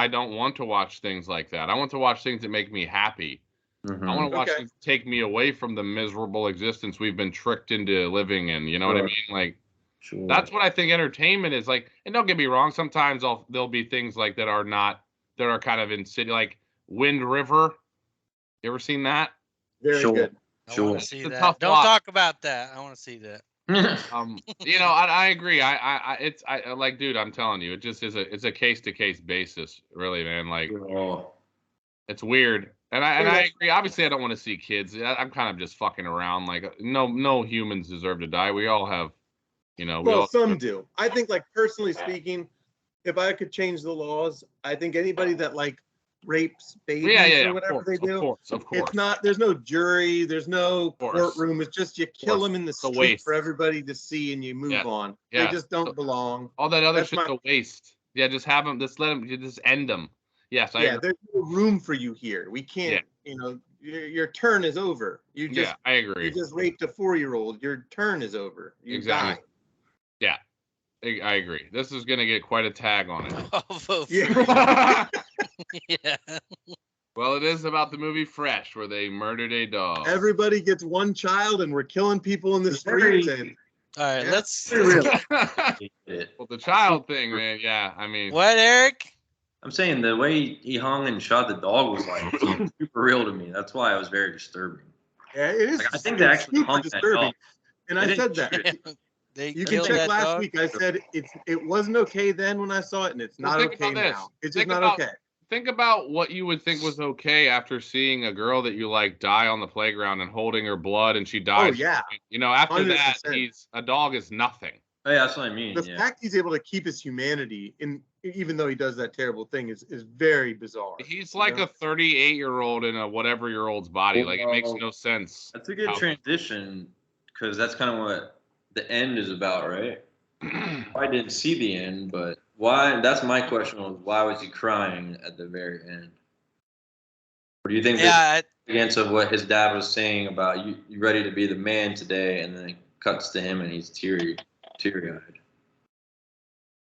don't want to watch things like that. I want to watch things that make me happy. Mhm. I want to watch Okay. things that take me away from the miserable existence we've been tricked into living in. You know what I Sure. mean? Like Sure. that's what I think entertainment is like. And don't get me wrong, sometimes there'll be things like that are kind of insidious, like Wind River. You ever seen that? Very Sure. good. I want Sure. to see It's a that. tough Don't watch. talk about that. I want to see that. I agree. I like, dude, I'm telling you, it just it's a case to case basis, really, man. Like, Oh. it's weird, and I agree. Obviously, I don't want to see kids. I'm kind of just fucking around. Like, no humans deserve to die. We all have, Well, some do. I think, like, personally speaking, if I could change the laws, I think anybody that like rapes babies or whatever they do, of course. it's not. There's no jury. There's no course. courtroom. It's just you kill them in the a street waste. for everybody to see, and you move Yes. on. Yes. They just don't belong. All that other That's shit's a waste. Yeah, just have them. Just let them. Just end them. Yes, I agree. There's no room for you here. We can't. Your turn is over. I agree. You just raped a 4-year-old. Your turn is over. You Exactly. die. Yeah, I agree. This is gonna get quite a tag on it. I'll vote for Yeah. yeah. Well, it is about the movie Fresh, where they murdered a dog. Everybody gets one child, and we're killing people in the streets. And All right, Yeah. let's Really? Well, the child thing, man. Yeah, I mean, What, Eric? I'm saying the way he hung and shot the dog was like super real to me. That's why it was very disturbing. yeah, it is. Like, I think they it's actually super hung that disturbing. dog. And They I didn't said that. shoot it. They You can killed check that last dog? week. I said it wasn't okay then when I saw it, and it's Well, not think okay about this. now. It's just Think not about- okay. think about what you would think was okay after seeing a girl that you like die on the playground and holding her blood, and she dies. Oh yeah. After that, 100%. a dog is nothing. Oh, yeah, that's what I mean. The Yeah. fact he's able to keep his humanity, even though he does that terrible thing, is very bizarre. He's like a 38-year-old in a whatever-year-old's body. Like, it makes no sense. That's a good transition because that's kind of what the end is about, right? I didn't see the end, but why? That's my question: was why was he crying at the very end? Or do you think Yeah, against of what his dad was saying about you ready to be the man today, and then it cuts to him and he's teary-eyed?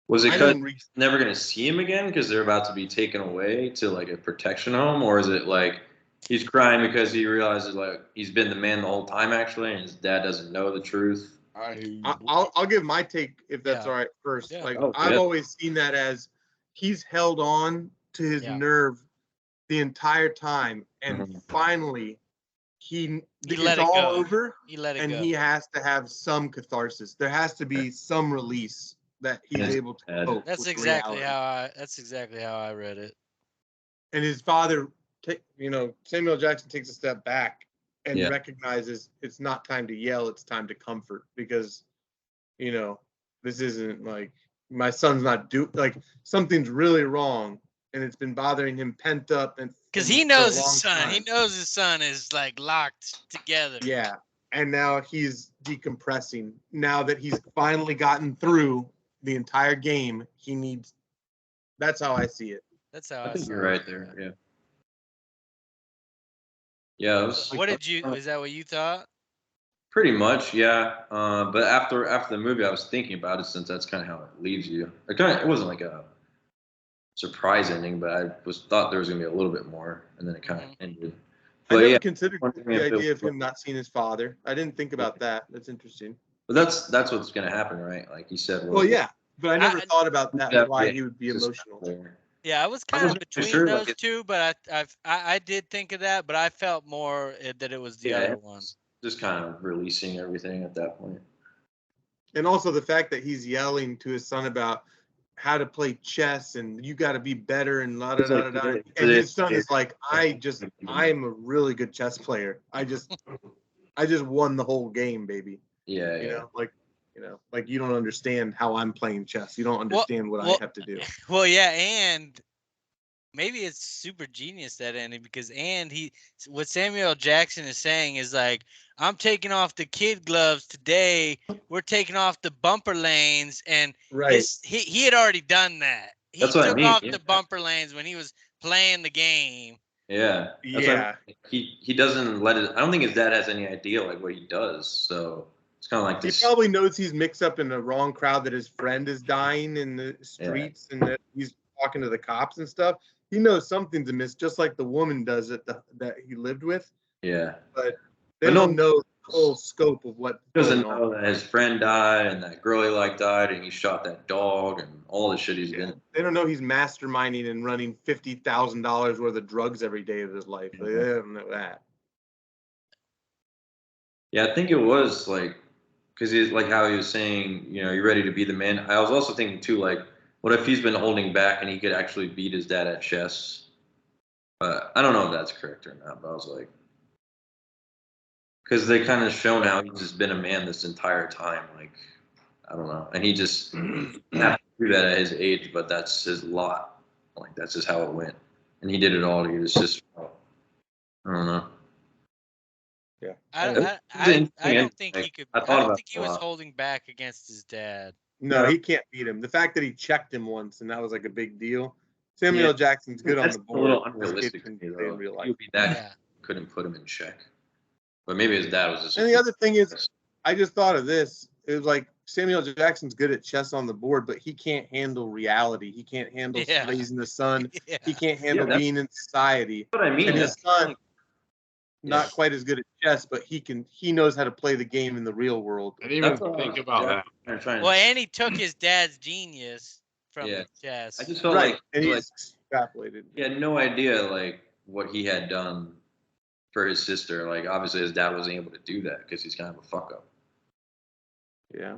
Was it I because didn't never going to see him again because they're about to be taken away to like a protection home, or is it like he's crying because he realizes like he's been the man the whole time actually, and his dad doesn't know the truth? I'll give my take if that's Yeah. all right first. Yeah. Like Oh, I've yeah. always seen that as he's held on to his Yeah. nerve the entire time, and Mhm. finally He it's let it all go. over, he let it and go. he has to have some catharsis. There has to be some release that he's Yes. able to Dad. cope That's with exactly reality. how I read it. And his father, Samuel Jackson takes a step back and Yeah. recognizes it's not time to yell, it's time to comfort, because this isn't like my son's not like something's really wrong, and it's been bothering him pent up, and Because and he for a knows long his son. time. He knows his son is like locked together. Yeah, and now he's decompressing. Now that he's finally gotten through the entire game, he needs. That's how I see it. That's how I think saw you're it. right there. Yeah. Yeah, it was What did you? Is that what you thought? pretty much, yeah. But after the movie, I was thinking about it since that's kind of how it leaves you. It wasn't like a surprise ending, but I thought there was gonna be a little bit more, and then it kind of ended. I But never yeah, considered the idea of him not seeing his father. I didn't think about that. That's interesting. but that's what's gonna happen, right? Like you said. Well, yeah, but I never I- thought about that. Yeah, Why yeah, he would be just emotional. there. Yeah, I was I kind of wasn't between sure, like, those it- two, but I did think of that, but I felt more that it was the Yeah, other it one. was just kind of releasing everything at that point. And also the fact that he's yelling to his son about how to play chess and you got to be better and la da It's da like- da da. it's And like- his son is like, I am a really good chess player. I just won the whole game, baby. Yeah, You yeah. know, like you don't understand how I'm playing chess. You don't understand what I have to do. Well, yeah, and maybe it's super genius that ending because what Samuel L. Jackson is saying is like, I'm taking off the kid gloves today. We're taking off the bumper lanes, and Right. he had already done that. He That's what I took mean, off yeah. the bumper lanes when he was playing the game. Yeah. That's Yeah. what he doesn't let it. I don't think his dad has any idea like what he does. So it's kind of like He this. probably knows he's mixed up in the wrong crowd, that his friend is dying in the streets and that he's talking to the cops and stuff. He knows something's amiss, just like the woman does that he lived with. Yeah. But they don't know the full scope of what He doesn't know that his friend died and that girl he liked died and he shot that dog and all the shit he's been. They don't know he's masterminding and running $50,000 worth of drugs every day of his life. They don't know that. Yeah, I think it was like, because he's like how he was saying, you know, you're ready to be the man. I was also thinking too, like, what if he's been holding back and he could actually beat his dad at chess? I don't know if that's correct or not, but I was like, because they kind of shown how he's just been a man this entire time. Like, I don't know, and he just have to do that at his age, but that's his lot. Like, that's just how it went, and he did it all. He was just, I don't know. Yeah. I It was don't interesting, think like, he could. I I thought don't about think he it a was lot. holding back against his dad. No, he can't beat him. The fact that he checked him once and that was like a big deal. Samuel Yeah. L. Jackson's good on That's the a board. little This kid unrealistic to can me, play in though. real life. He would be that Yeah. couldn't put him in check. But maybe his dad was just. And the other thing is, I just thought of this. It was like Samuel L. Jackson's good at chess on the board, but he can't handle reality. He can't handle Yeah. raising the son. Yeah. He can't handle that's being in society. what I mean. And his That's son, not quite as good at chess, but he knows how to play the game in the real world. I didn't even That's what think about that. I'm trying to- Well, and he took his dad's genius from Yeah. the chess. I just felt Right. like And he he's extrapolated. he had no idea like what he had done for his sister. Like obviously his dad wasn't able to do that because he's kind of a fuck up. Yeah.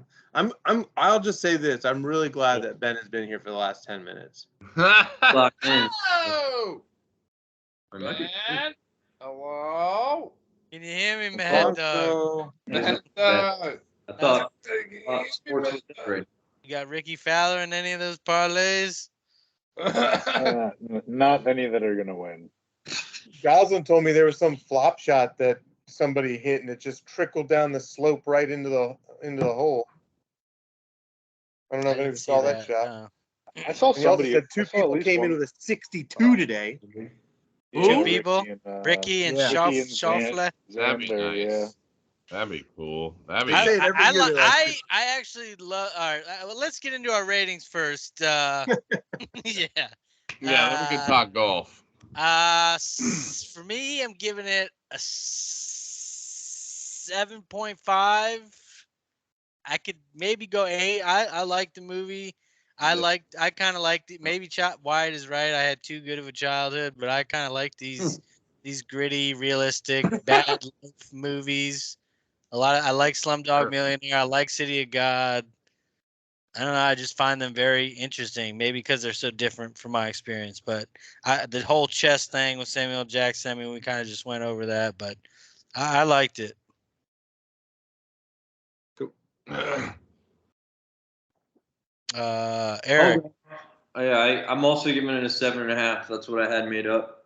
I'll just say this. I'm really glad that Ben has been here for the last 10 minutes. Locked in. Hello, Or it might be- man. Hello, Can you hear me, Mad Dog? Bronco. man. I thought sports was different. You got Ricky Fowler in any of those parlays? Not any that are going to win. Goslin told me there was some flop shot that somebody hit and it just trickled down the slope right into the hole. I don't know if didn't anyone see saw that shot. no. I saw And he also somebody. said two I saw at people least came in one- with a 62 today. Two people? Ricky and, Ricky and yeah. Schauf- Ricky and Schaufler. That'd be Xander, nice. yeah. That'd be cool. That'd be They say it nice. every year, they're like- I actually love. All right, well, let's get into our ratings first. Yeah. Yeah, then we can Uh, talk golf. For me, I'm giving it a 7.5. I could maybe go 8. I like the movie. I kind of liked it. Maybe Wyatt is right. I had too good of a childhood, but I kind of like these gritty, realistic, bad life movies. I like Slumdog Millionaire. I like City of God. I don't know. I just find them very interesting. Maybe because they're so different from my experience. But the whole chess thing with Samuel Jackson. I mean, we kind of just went over that, but I liked it. Eric. Yeah, I'm also giving it a 7.5. That's what I had made up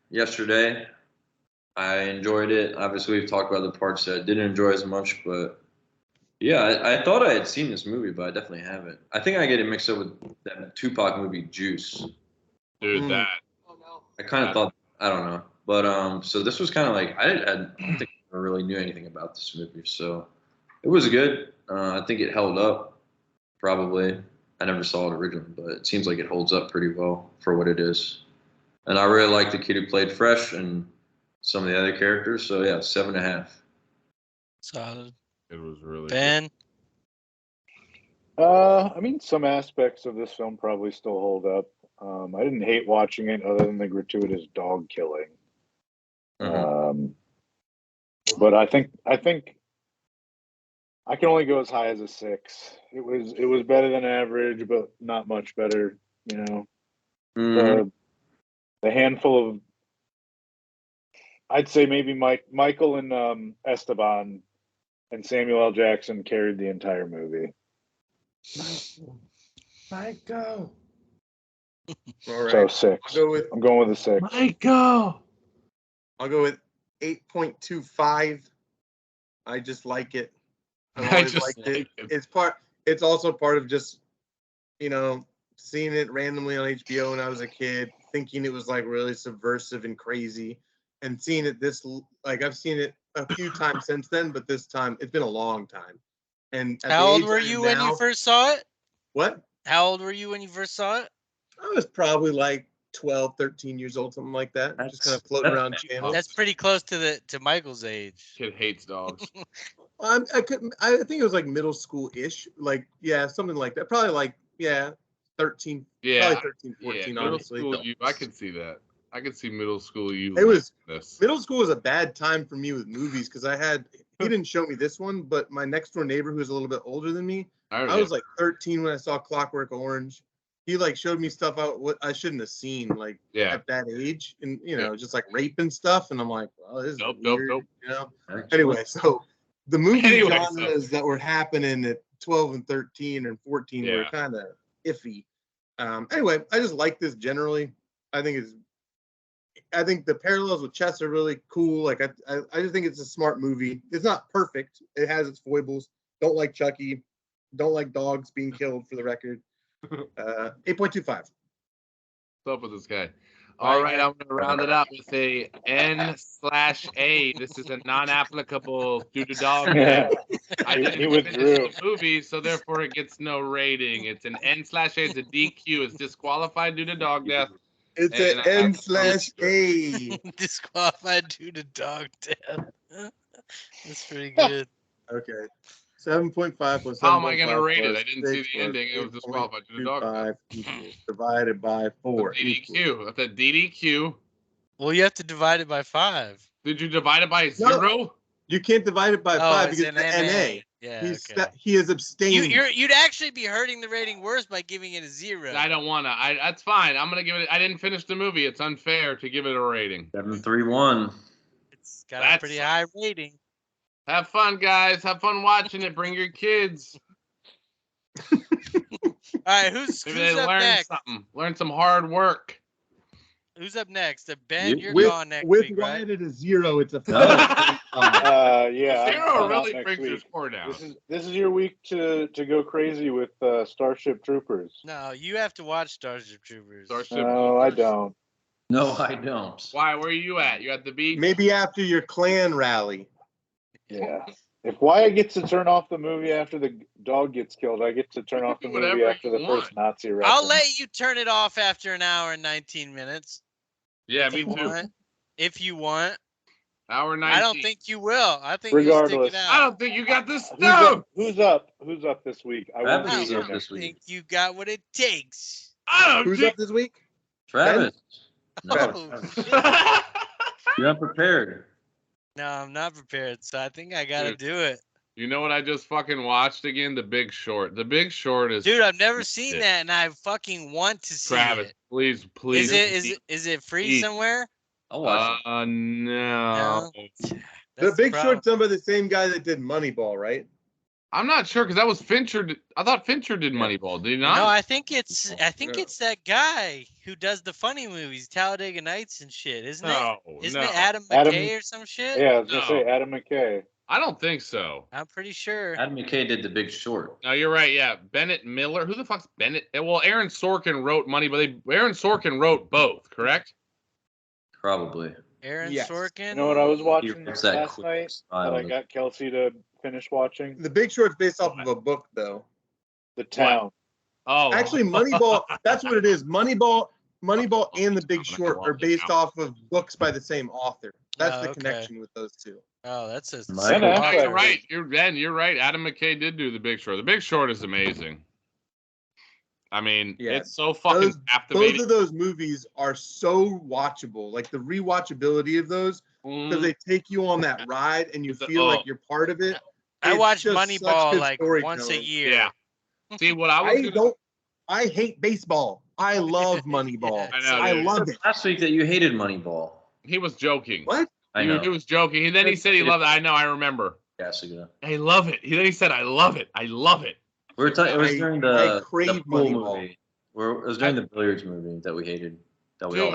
yesterday. I enjoyed it. Obviously, we've talked about the parts that I didn't enjoy as much, but yeah, I thought I had seen this movie, but I definitely haven't. I think I get it mixed up with that Tupac movie, Juice. Dude, that. I kind of thought, I don't know, but so this was kind of like I don't think I really knew anything about this movie, so it was good. I think it held up. Probably, I never saw it originally, but it seems like it holds up pretty well for what it is. And I really like the kid who played Fresh and some of the other characters. So yeah, 7.5. Solid. It was really Ben. I mean, some aspects of this film probably still hold up. I didn't hate watching it, other than the gratuitous dog killing. Mhm. But I think I can only go as high as a 6. It was better than average, but not much better. You know, the handful of, I'd say maybe Michael and Esteban and Samuel L. Jackson carried the entire movie. Michael. All right. So 6. I'm going with a 6. Michael. I'll go with 8.25. I just like it. I've I always just liked it. like it. It's also part of just, seeing it randomly on HBO when I was a kid, thinking it was like really subversive and crazy, and seeing it I've seen it a few times since then, but this time it's been a long time. And how old were you when you first saw it? What? How old were you when you first saw it? I was probably like 12, 13 years old, something like that. Just kind of floating around channels. That's pretty close to Michael's age. Kid hates dogs. I think it was like middle school-ish. Like, yeah, something like that. Probably like, 13. Yeah. Probably 13, 14, middle honestly. school you, I could see that. I could see middle school you. Middle school was a bad time for me with movies because he didn't show me this one, but my next door neighbor who was a little bit older than me, I was like 13 when I saw Clockwork Orange. He like showed me stuff what I shouldn't have seen at that age, and just like rape and stuff, and I'm like, well, this is weird. Anyway, so the movie genres that were happening at 12 and 13 and 14 were kind of iffy. Anyway, I just like this generally. I think the parallels with chess are really cool. Like I just think it's a smart movie. It's not perfect. It has its foibles. Don't like Chucky. Don't like dogs being killed, for the record. 8.25. What's up with this guy? All right, I'm going to round it up with a N/A. This is a non-applicable due to dog death. I didn't finish the movie, so therefore it gets no rating. It's an N/A. It's a DQ. It's disqualified due to dog death. It's an N/A. Disqualified due to dog death. That's pretty good. Okay. 7.5 plus 7.5. How am I going to rate it? I didn't see the ending. It was disqualified due to dog death. Divided by 4. DDQ. That's a DDQ. Well, you have to divide it by 5. Did you divide it by 0? You can't divide it by 5 because it's an NA. Yeah, he is abstaining. You'd actually be hurting the rating worse by giving it a 0. I don't want to. That's fine. I'm going to give it. I didn't finish the movie. It's unfair to give it a rating. 7.31. It's got a pretty high rating. Have fun, guys. Have fun watching it. Bring your kids. All right, who's up next? Something. Learn some hard work. Who's up next? Ben, you're gone next week, right? With Wyatt at a 0, it's a 0 really brings your score down. This is your week to go crazy with Starship Troopers. No, you have to watch Starship Troopers. I don't. No, I don't. Why? Where are you at? You at the beach? Maybe after your clan rally. Yeah. If Wyatt gets to turn off the movie after the dog gets killed, I get to turn off the movie after the first Nazi reference. I'll let you turn it off after an hour and 19 minutes. Yeah, me too. If you want. Hour 19. I don't think you will. I think regardless, you stick it out. I don't think you got this stuff. Who's up this week? I don't think you got what it takes. Who's up this week? Travis. No. You're unprepared. No, I'm not prepared, so I think I gotta do it. You know what I just fucking watched again? The Big Short. The Big Short is. Dude, I've never seen that, and I fucking want to see Travis, it. Please. Is it free somewhere? I'll watch it. No. The Big Short's done by the same guy that did Moneyball, right? I'm not sure because that was Fincher. I thought Fincher did Moneyball. Did he not? No, I think it's that guy who does the funny movies, Talladega Nights and shit, isn't it? Isn't it Adam McKay or some shit? Yeah, I was gonna say Adam McKay. I don't think so. I'm pretty sure. Adam McKay did The Big Short. No, you're right. Yeah, Bennett Miller. Who the fuck's Bennett? Well, Aaron Sorkin wrote Moneyball. Aaron Sorkin wrote both, correct? Probably. Aaron Sorkin. You know what I was watching last night that style. I got Kelsey to finish watching? The Big Short's based off of a book, though. The Town. Oh, actually, Moneyball. That's what it is. Moneyball and The Big Short are based off of books by the same author. That's the connection with those two. Oh, that's a. You're right. You're right. Adam McKay did do The Big Short. The Big Short is amazing. I mean, it's so fucking captivating. Both of those movies are so watchable. Like the rewatchability of those, because they take you on that ride and you feel like you're part of it. I watch just such Moneyball good like once a storytelling. year. Yeah. See what I was I gonna. don't. I hate baseball. I love Moneyball. Yeah, I know, I dude. love it. Last week that you hated Moneyball. He was joking. What? I know. He was joking. And then he said he loved it. I know. I remember. Yes, ago. I love it. Then he said, "I love it. I love it." We were talking. It was during the crave pool Moneyball. movie. It was during the billiards movie that we hated. That we all Dude,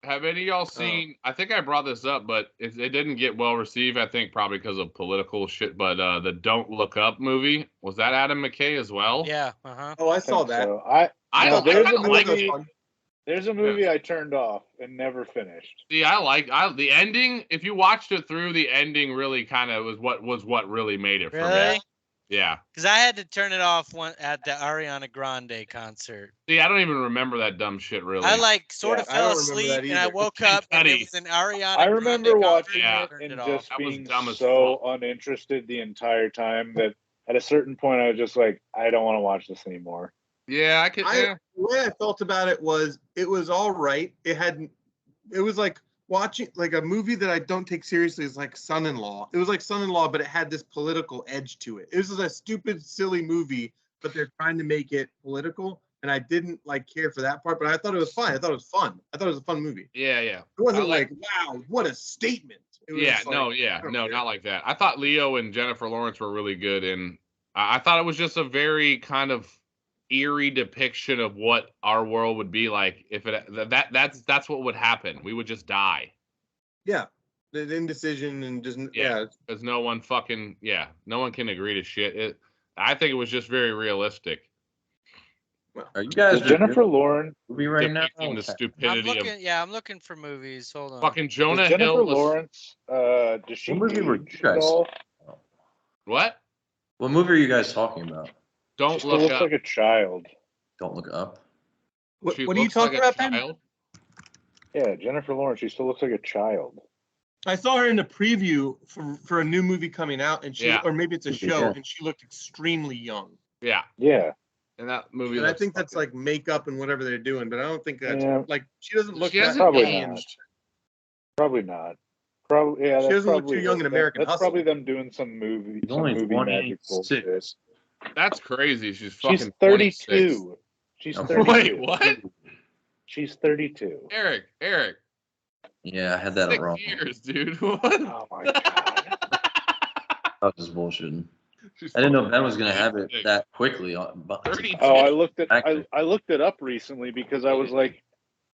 hated. have any of y'all seen? I think I brought this up, but it didn't get well received. I think probably because of political shit. But the Don't Look Up movie, was that Adam McKay as well? Yeah. Uh-huh. Oh, I saw that. So. I No, there's a kinda like movie. it. There's a movie I turned off and never finished. See, I the ending. If you watched it through, the ending really kind of was what really made it for Really? me. Yeah. Because I had to turn it off at the Ariana Grande concert. See, I don't even remember that dumb shit really. I sort of I fell don't remember asleep that and I either. woke up and Buddy. it was an Ariana I remember Grande watching concert. it I turned and off. just That was being dumb as so uninterested the entire time that at a certain point I was just like, I don't want to watch this anymore. Yeah, I could. The way I felt about it was all right. It was like watching like a movie that I don't take seriously is like Son-in-Law. It was like Son-in-Law, but it had this political edge to it. It was a stupid, silly movie, but they're trying to make it political. And I didn't care for that part, but I thought it was fine. I thought it was fun. I thought it was a fun movie. Yeah. It wasn't wow, what a statement. It was No, not like that. I thought Leo and Jennifer Lawrence were really good, and I thought it was just a very kind of eerie depiction of what our world would be like if that's what would happen. We would just die. Yeah, the indecision and just because no one can agree to shit. I think it was just very realistic. Are you guys Jennifer Lawrence movie right now? The stupidity I'm looking for movies. Hold on. fucking Jonah Jennifer Hill. Lawrence, does she What movie were you age guys- at all? What? What movie are you guys talking about? Don't She still look looks up. like a child. Don't Look Up. What She are you looks like talking a about, Ben? child. Yeah, Jennifer Lawrence. She still looks like a child. I saw her in the preview for a new movie coming out, and or maybe it's a show, Yeah. and she looked extremely young. Yeah, Yeah. and that movie. And I looks think that's fucking- like makeup and whatever they're doing, but I don't think that's Yeah. she doesn't look She that hasn't Probably aged. Probably not. Probably yeah. She That's doesn't look probably too young in that- American That's Hustle. probably them doing some movie. She's Some only movie magic bullshit. 26. That's crazy. She's fucking She's 26. 32. She's Okay. 32. Wait, what? She's 32. Eric, Yeah, I had that 6 wrong. years, dude. What? Oh my god. I was just bullshitting. She's I didn't know fucking Ben was gonna have it 26. that quickly. 32. Oh, I looked at Actually. I looked it up recently because I was like,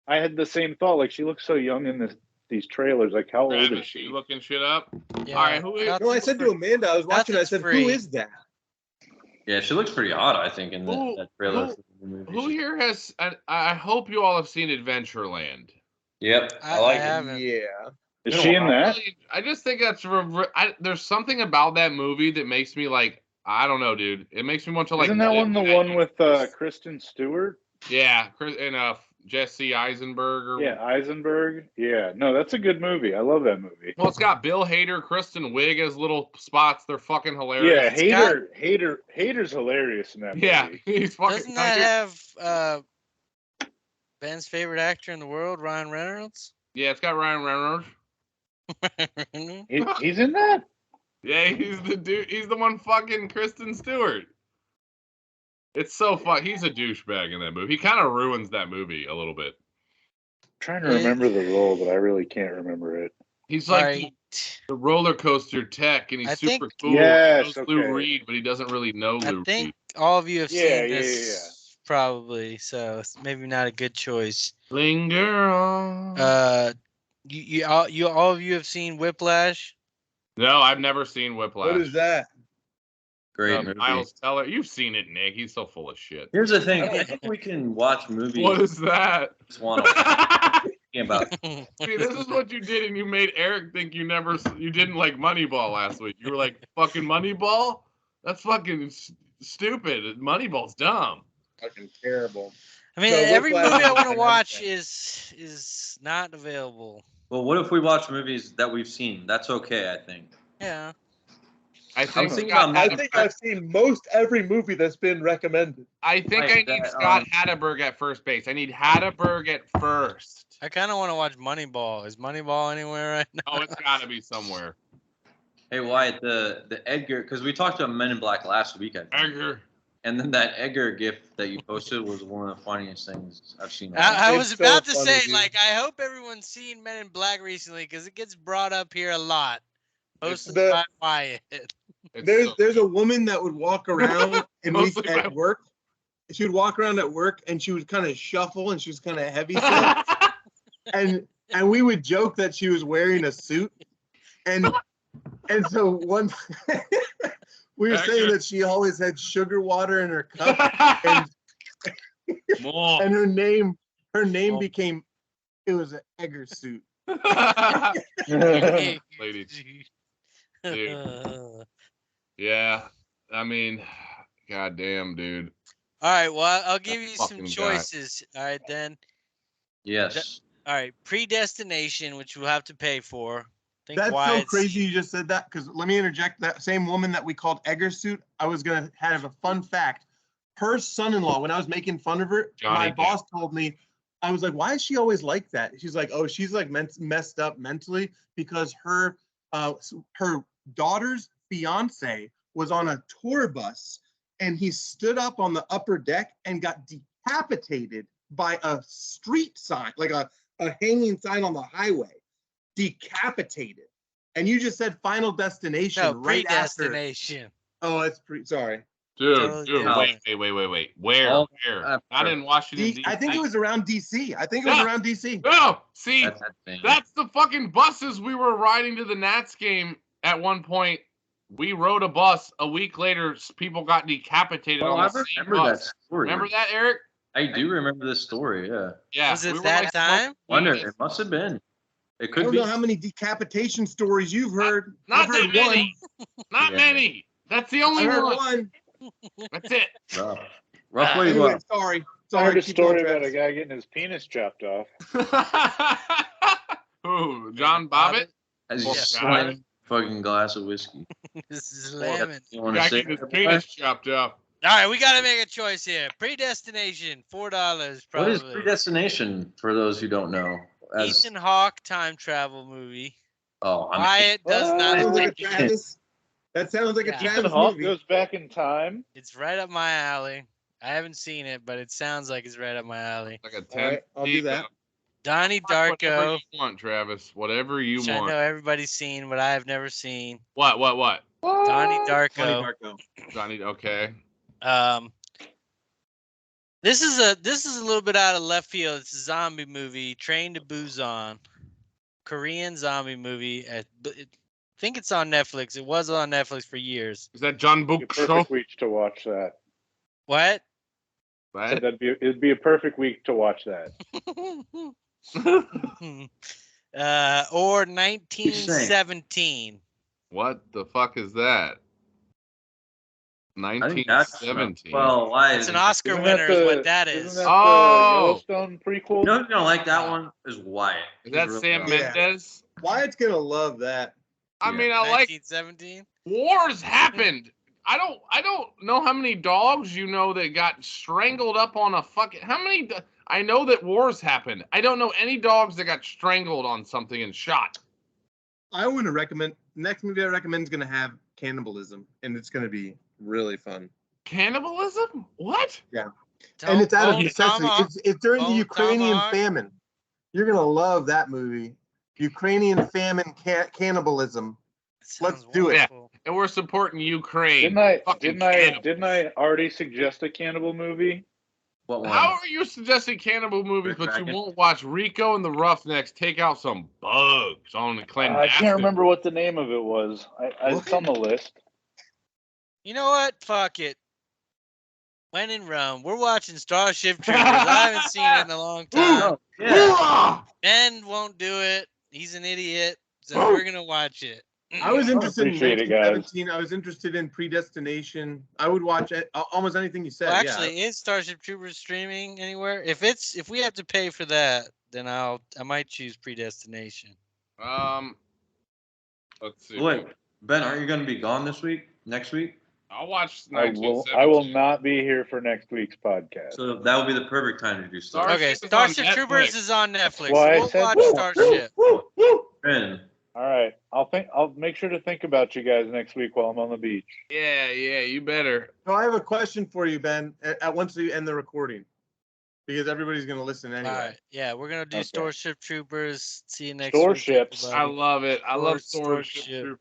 I had the same thought. Like she looks so young in these trailers. Like how old Travis, is she? you looking shit up? Yeah. All right, who is? No, I said to Amanda, I was watching. I said, free. "Who is that?" Yeah, she looks pretty hot, I think, in that trailer. for the movie. Who here has? I hope you all have seen Adventureland. Yep, I I like it. haven't. Yeah. Is she in that? I just think that's there's something about that movie that makes me like I don't know, dude. It makes me want to like. Isn't that live one the that one with universe. Kristen Stewart? Yeah, Chris and Jesse Eisenberg. Or, Yeah, Eisenberg. Yeah, no, that's a good movie. I love that movie. Well, it's got Bill Hader, Kristen Wiig as little spots. They're fucking hilarious. Yeah, Hader's hilarious in that movie. Yeah, he's fucking. Doesn't that have Ben's favorite actor in the world, Ryan Reynolds? Yeah, it's got Ryan Reynolds. He's in that? Yeah, he's the dude. He's the one fucking Kristen Stewart. It's so fun. He's a douchebag in that movie. He kind of ruins that movie a little bit. I'm trying to remember the role, but I really can't remember it. He's like Right. the roller coaster tech, and he's I super think- cool. Yes, he knows Lou okay. Reed, but he doesn't really know I Lou think Reed. all of you have Yeah, seen yeah, this probably, so it's maybe not a good choice. Linger on. You all of you have seen Whiplash? No, I've never seen Whiplash. What is that? Great movie. Miles Teller. You've seen it, Nick. He's so full of shit. Here's the thing. I think we can watch movies. What is that? Just want to about. See, this is what you did, and you made Eric think you didn't like Moneyball last week. You were like, fucking Moneyball? That's fucking stupid. Moneyball's dumb. Fucking terrible. I mean, So every Whiplash movie I is want to an watch everything. is not available. Well, what if we watch movies that we've seen? That's okay, I think. Yeah. I think thinking Scott about I think I've seen most every movie that's been recommended. I think Like I need that, Scott Hatterberg at first base. I need Hatterberg at first. I kind of want to watch Moneyball. Is Moneyball anywhere right now? Oh, it's got to be somewhere. Hey Wyatt, the Edgar, because we talked about Men in Black last week, I think. Edgar. And then that Edgar gift that you posted was one of the funniest things I've seen. I was It's so about to funny, say, dude. like, I hope everyone's seen Men in Black recently because it gets brought up here a lot. Mostly by Wyatt. There's a woman that would walk around Mostly by- at work. She would walk around at work and she would kind of shuffle and she was kind of heavy set. and we would joke that she was wearing a suit. And so one we were saying that she always had sugar water in her cup and and her name became, it was an Egger suit. Lady. Dude. Yeah, I mean, goddamn, dude. All right, well, I'll give you some Fucking guy. choices. All right, then. Yes. All right, Predestination, which we'll have to pay for. I think That's so Wyatt's- crazy you just said that, because let me interject. That same woman that we called Egger suit, I was going to have a fun fact. Her son-in-law, when I was making fun of her, Johnny my boss told me, I was like, why is she always like that? She's like, oh, she's like messed up mentally because her daughter's fiance was on a tour bus and he stood up on the upper deck and got decapitated by a street sign, like a hanging sign on the highway. Decapitated. And you just said Final Destination No, right after. Predestination. Oh, that's sorry. Dude, Totally wait. Where? Oh, Where? Not in Washington, D.C. I think it was around DC. No, see, That's insane. that's the fucking buses we were riding to the Nats game at one point. We rode a bus. A week later, people got decapitated Oh, on I the same remember that bus. story. Remember that, Eric? I do remember this story, yeah. Yeah. Was it we were that like, time? Wonder, it must have been. It I could don't be. know how many decapitation stories you've heard. Not I've heard that many. Not Yeah. many. That's the I only heard one. one. That's it. Rough. Roughly Anyway, what? sorry. I heard a Keep going, story about a Travis. guy getting his penis chopped off. Who? John Bobbitt? As Yeah. you slam fucking glass of whiskey. This is lemon. You want to Guy say getting his penis chopped off. All right, we got to make a choice here. Predestination, $4 What probably. is Predestination for those who don't know? As Ethan Hawke time travel movie. oh, I mean, Wyatt does What? not. Sounds like a like it. Travis. That sounds like Yeah. a Ethan Travis Hawke movie. goes back in time. It's right up my alley. I haven't seen it, but it sounds like it's right up my alley. Like a All 10. right, I'll do that. Donnie Whatever Darko, you want, Travis. Whatever you which I know want. everybody's seen, but I have never seen. What? Donnie Johnny Darko. Darko. Johnny, okay. This is a little bit out of left field. It's a zombie movie, Train to Busan, Korean zombie movie. I think it's on Netflix. It was on Netflix for years. Is that John It'd be a Book show? perfect week to watch that. What? Right? It'd be a perfect week to watch that. Or 1917. What the fuck is that? I think that's 1917. well, why It's is an it? Oscar Isn't winner, that is the- what that Isn't is. that Oh! the Yellowstone prequel? You know who's gonna like that one is Wyatt. Is that He's Sam really- Yeah. Mendes? Wyatt's gonna love that. I Yeah. mean, I like 1917. wars happened. I don't know how many dogs you know that got strangled up on a fucking. How many? I know that wars happened. I don't know any dogs that got strangled on something and shot. I want to recommend. Next movie I recommend is gonna have cannibalism, and it's gonna be really fun. Cannibalism? What? And it's out of Bone necessity. Tomahawk. It's during the Bone Ukrainian Tomahawk. famine. You're gonna love that movie. Ukrainian famine cannibalism. Sounds Let's do it. wonderful. And we're supporting Ukraine. Fucking Didn't cannibals. I already suggest a cannibal movie? What one? How are you suggesting cannibal movies, Red but Dragon? you won't watch Rico and the Roughnecks take out some bugs on the clean? I can't remember what the name of it was. It's on the list. You know what? Fuck it. When in Rome, we're watching Starship Troopers. I haven't seen it in a long time. Oh, yeah. Ben won't do it. He's an idiot. So we're gonna watch it. I was interested in appreciate it, guys. 1917. I was interested in Predestination. I would watch it, almost anything you said. Well, yeah. actually, is Starship Troopers streaming anywhere? If we have to pay for that, then I might choose Predestination. Let's see. Wait, Ben, aren't you gonna be gone this week? Next week? I'll watch. I will 1917. not be here for next week's podcast. So that would be the perfect time to do stuff. Starship Okay, is on Starship Netflix. Troopers is on Netflix. Why I We'll said watch that. Starship. Ben, All right. I'll make sure to think about you guys next week while I'm on the beach. Yeah, you better. So I have a question for you, Ben. At once we end the recording, because everybody's gonna listen anyway. All right. Yeah, we're gonna do Okay. Starship Troopers. See you next Starships. week. I love it. I love Starship. Starship Troopers.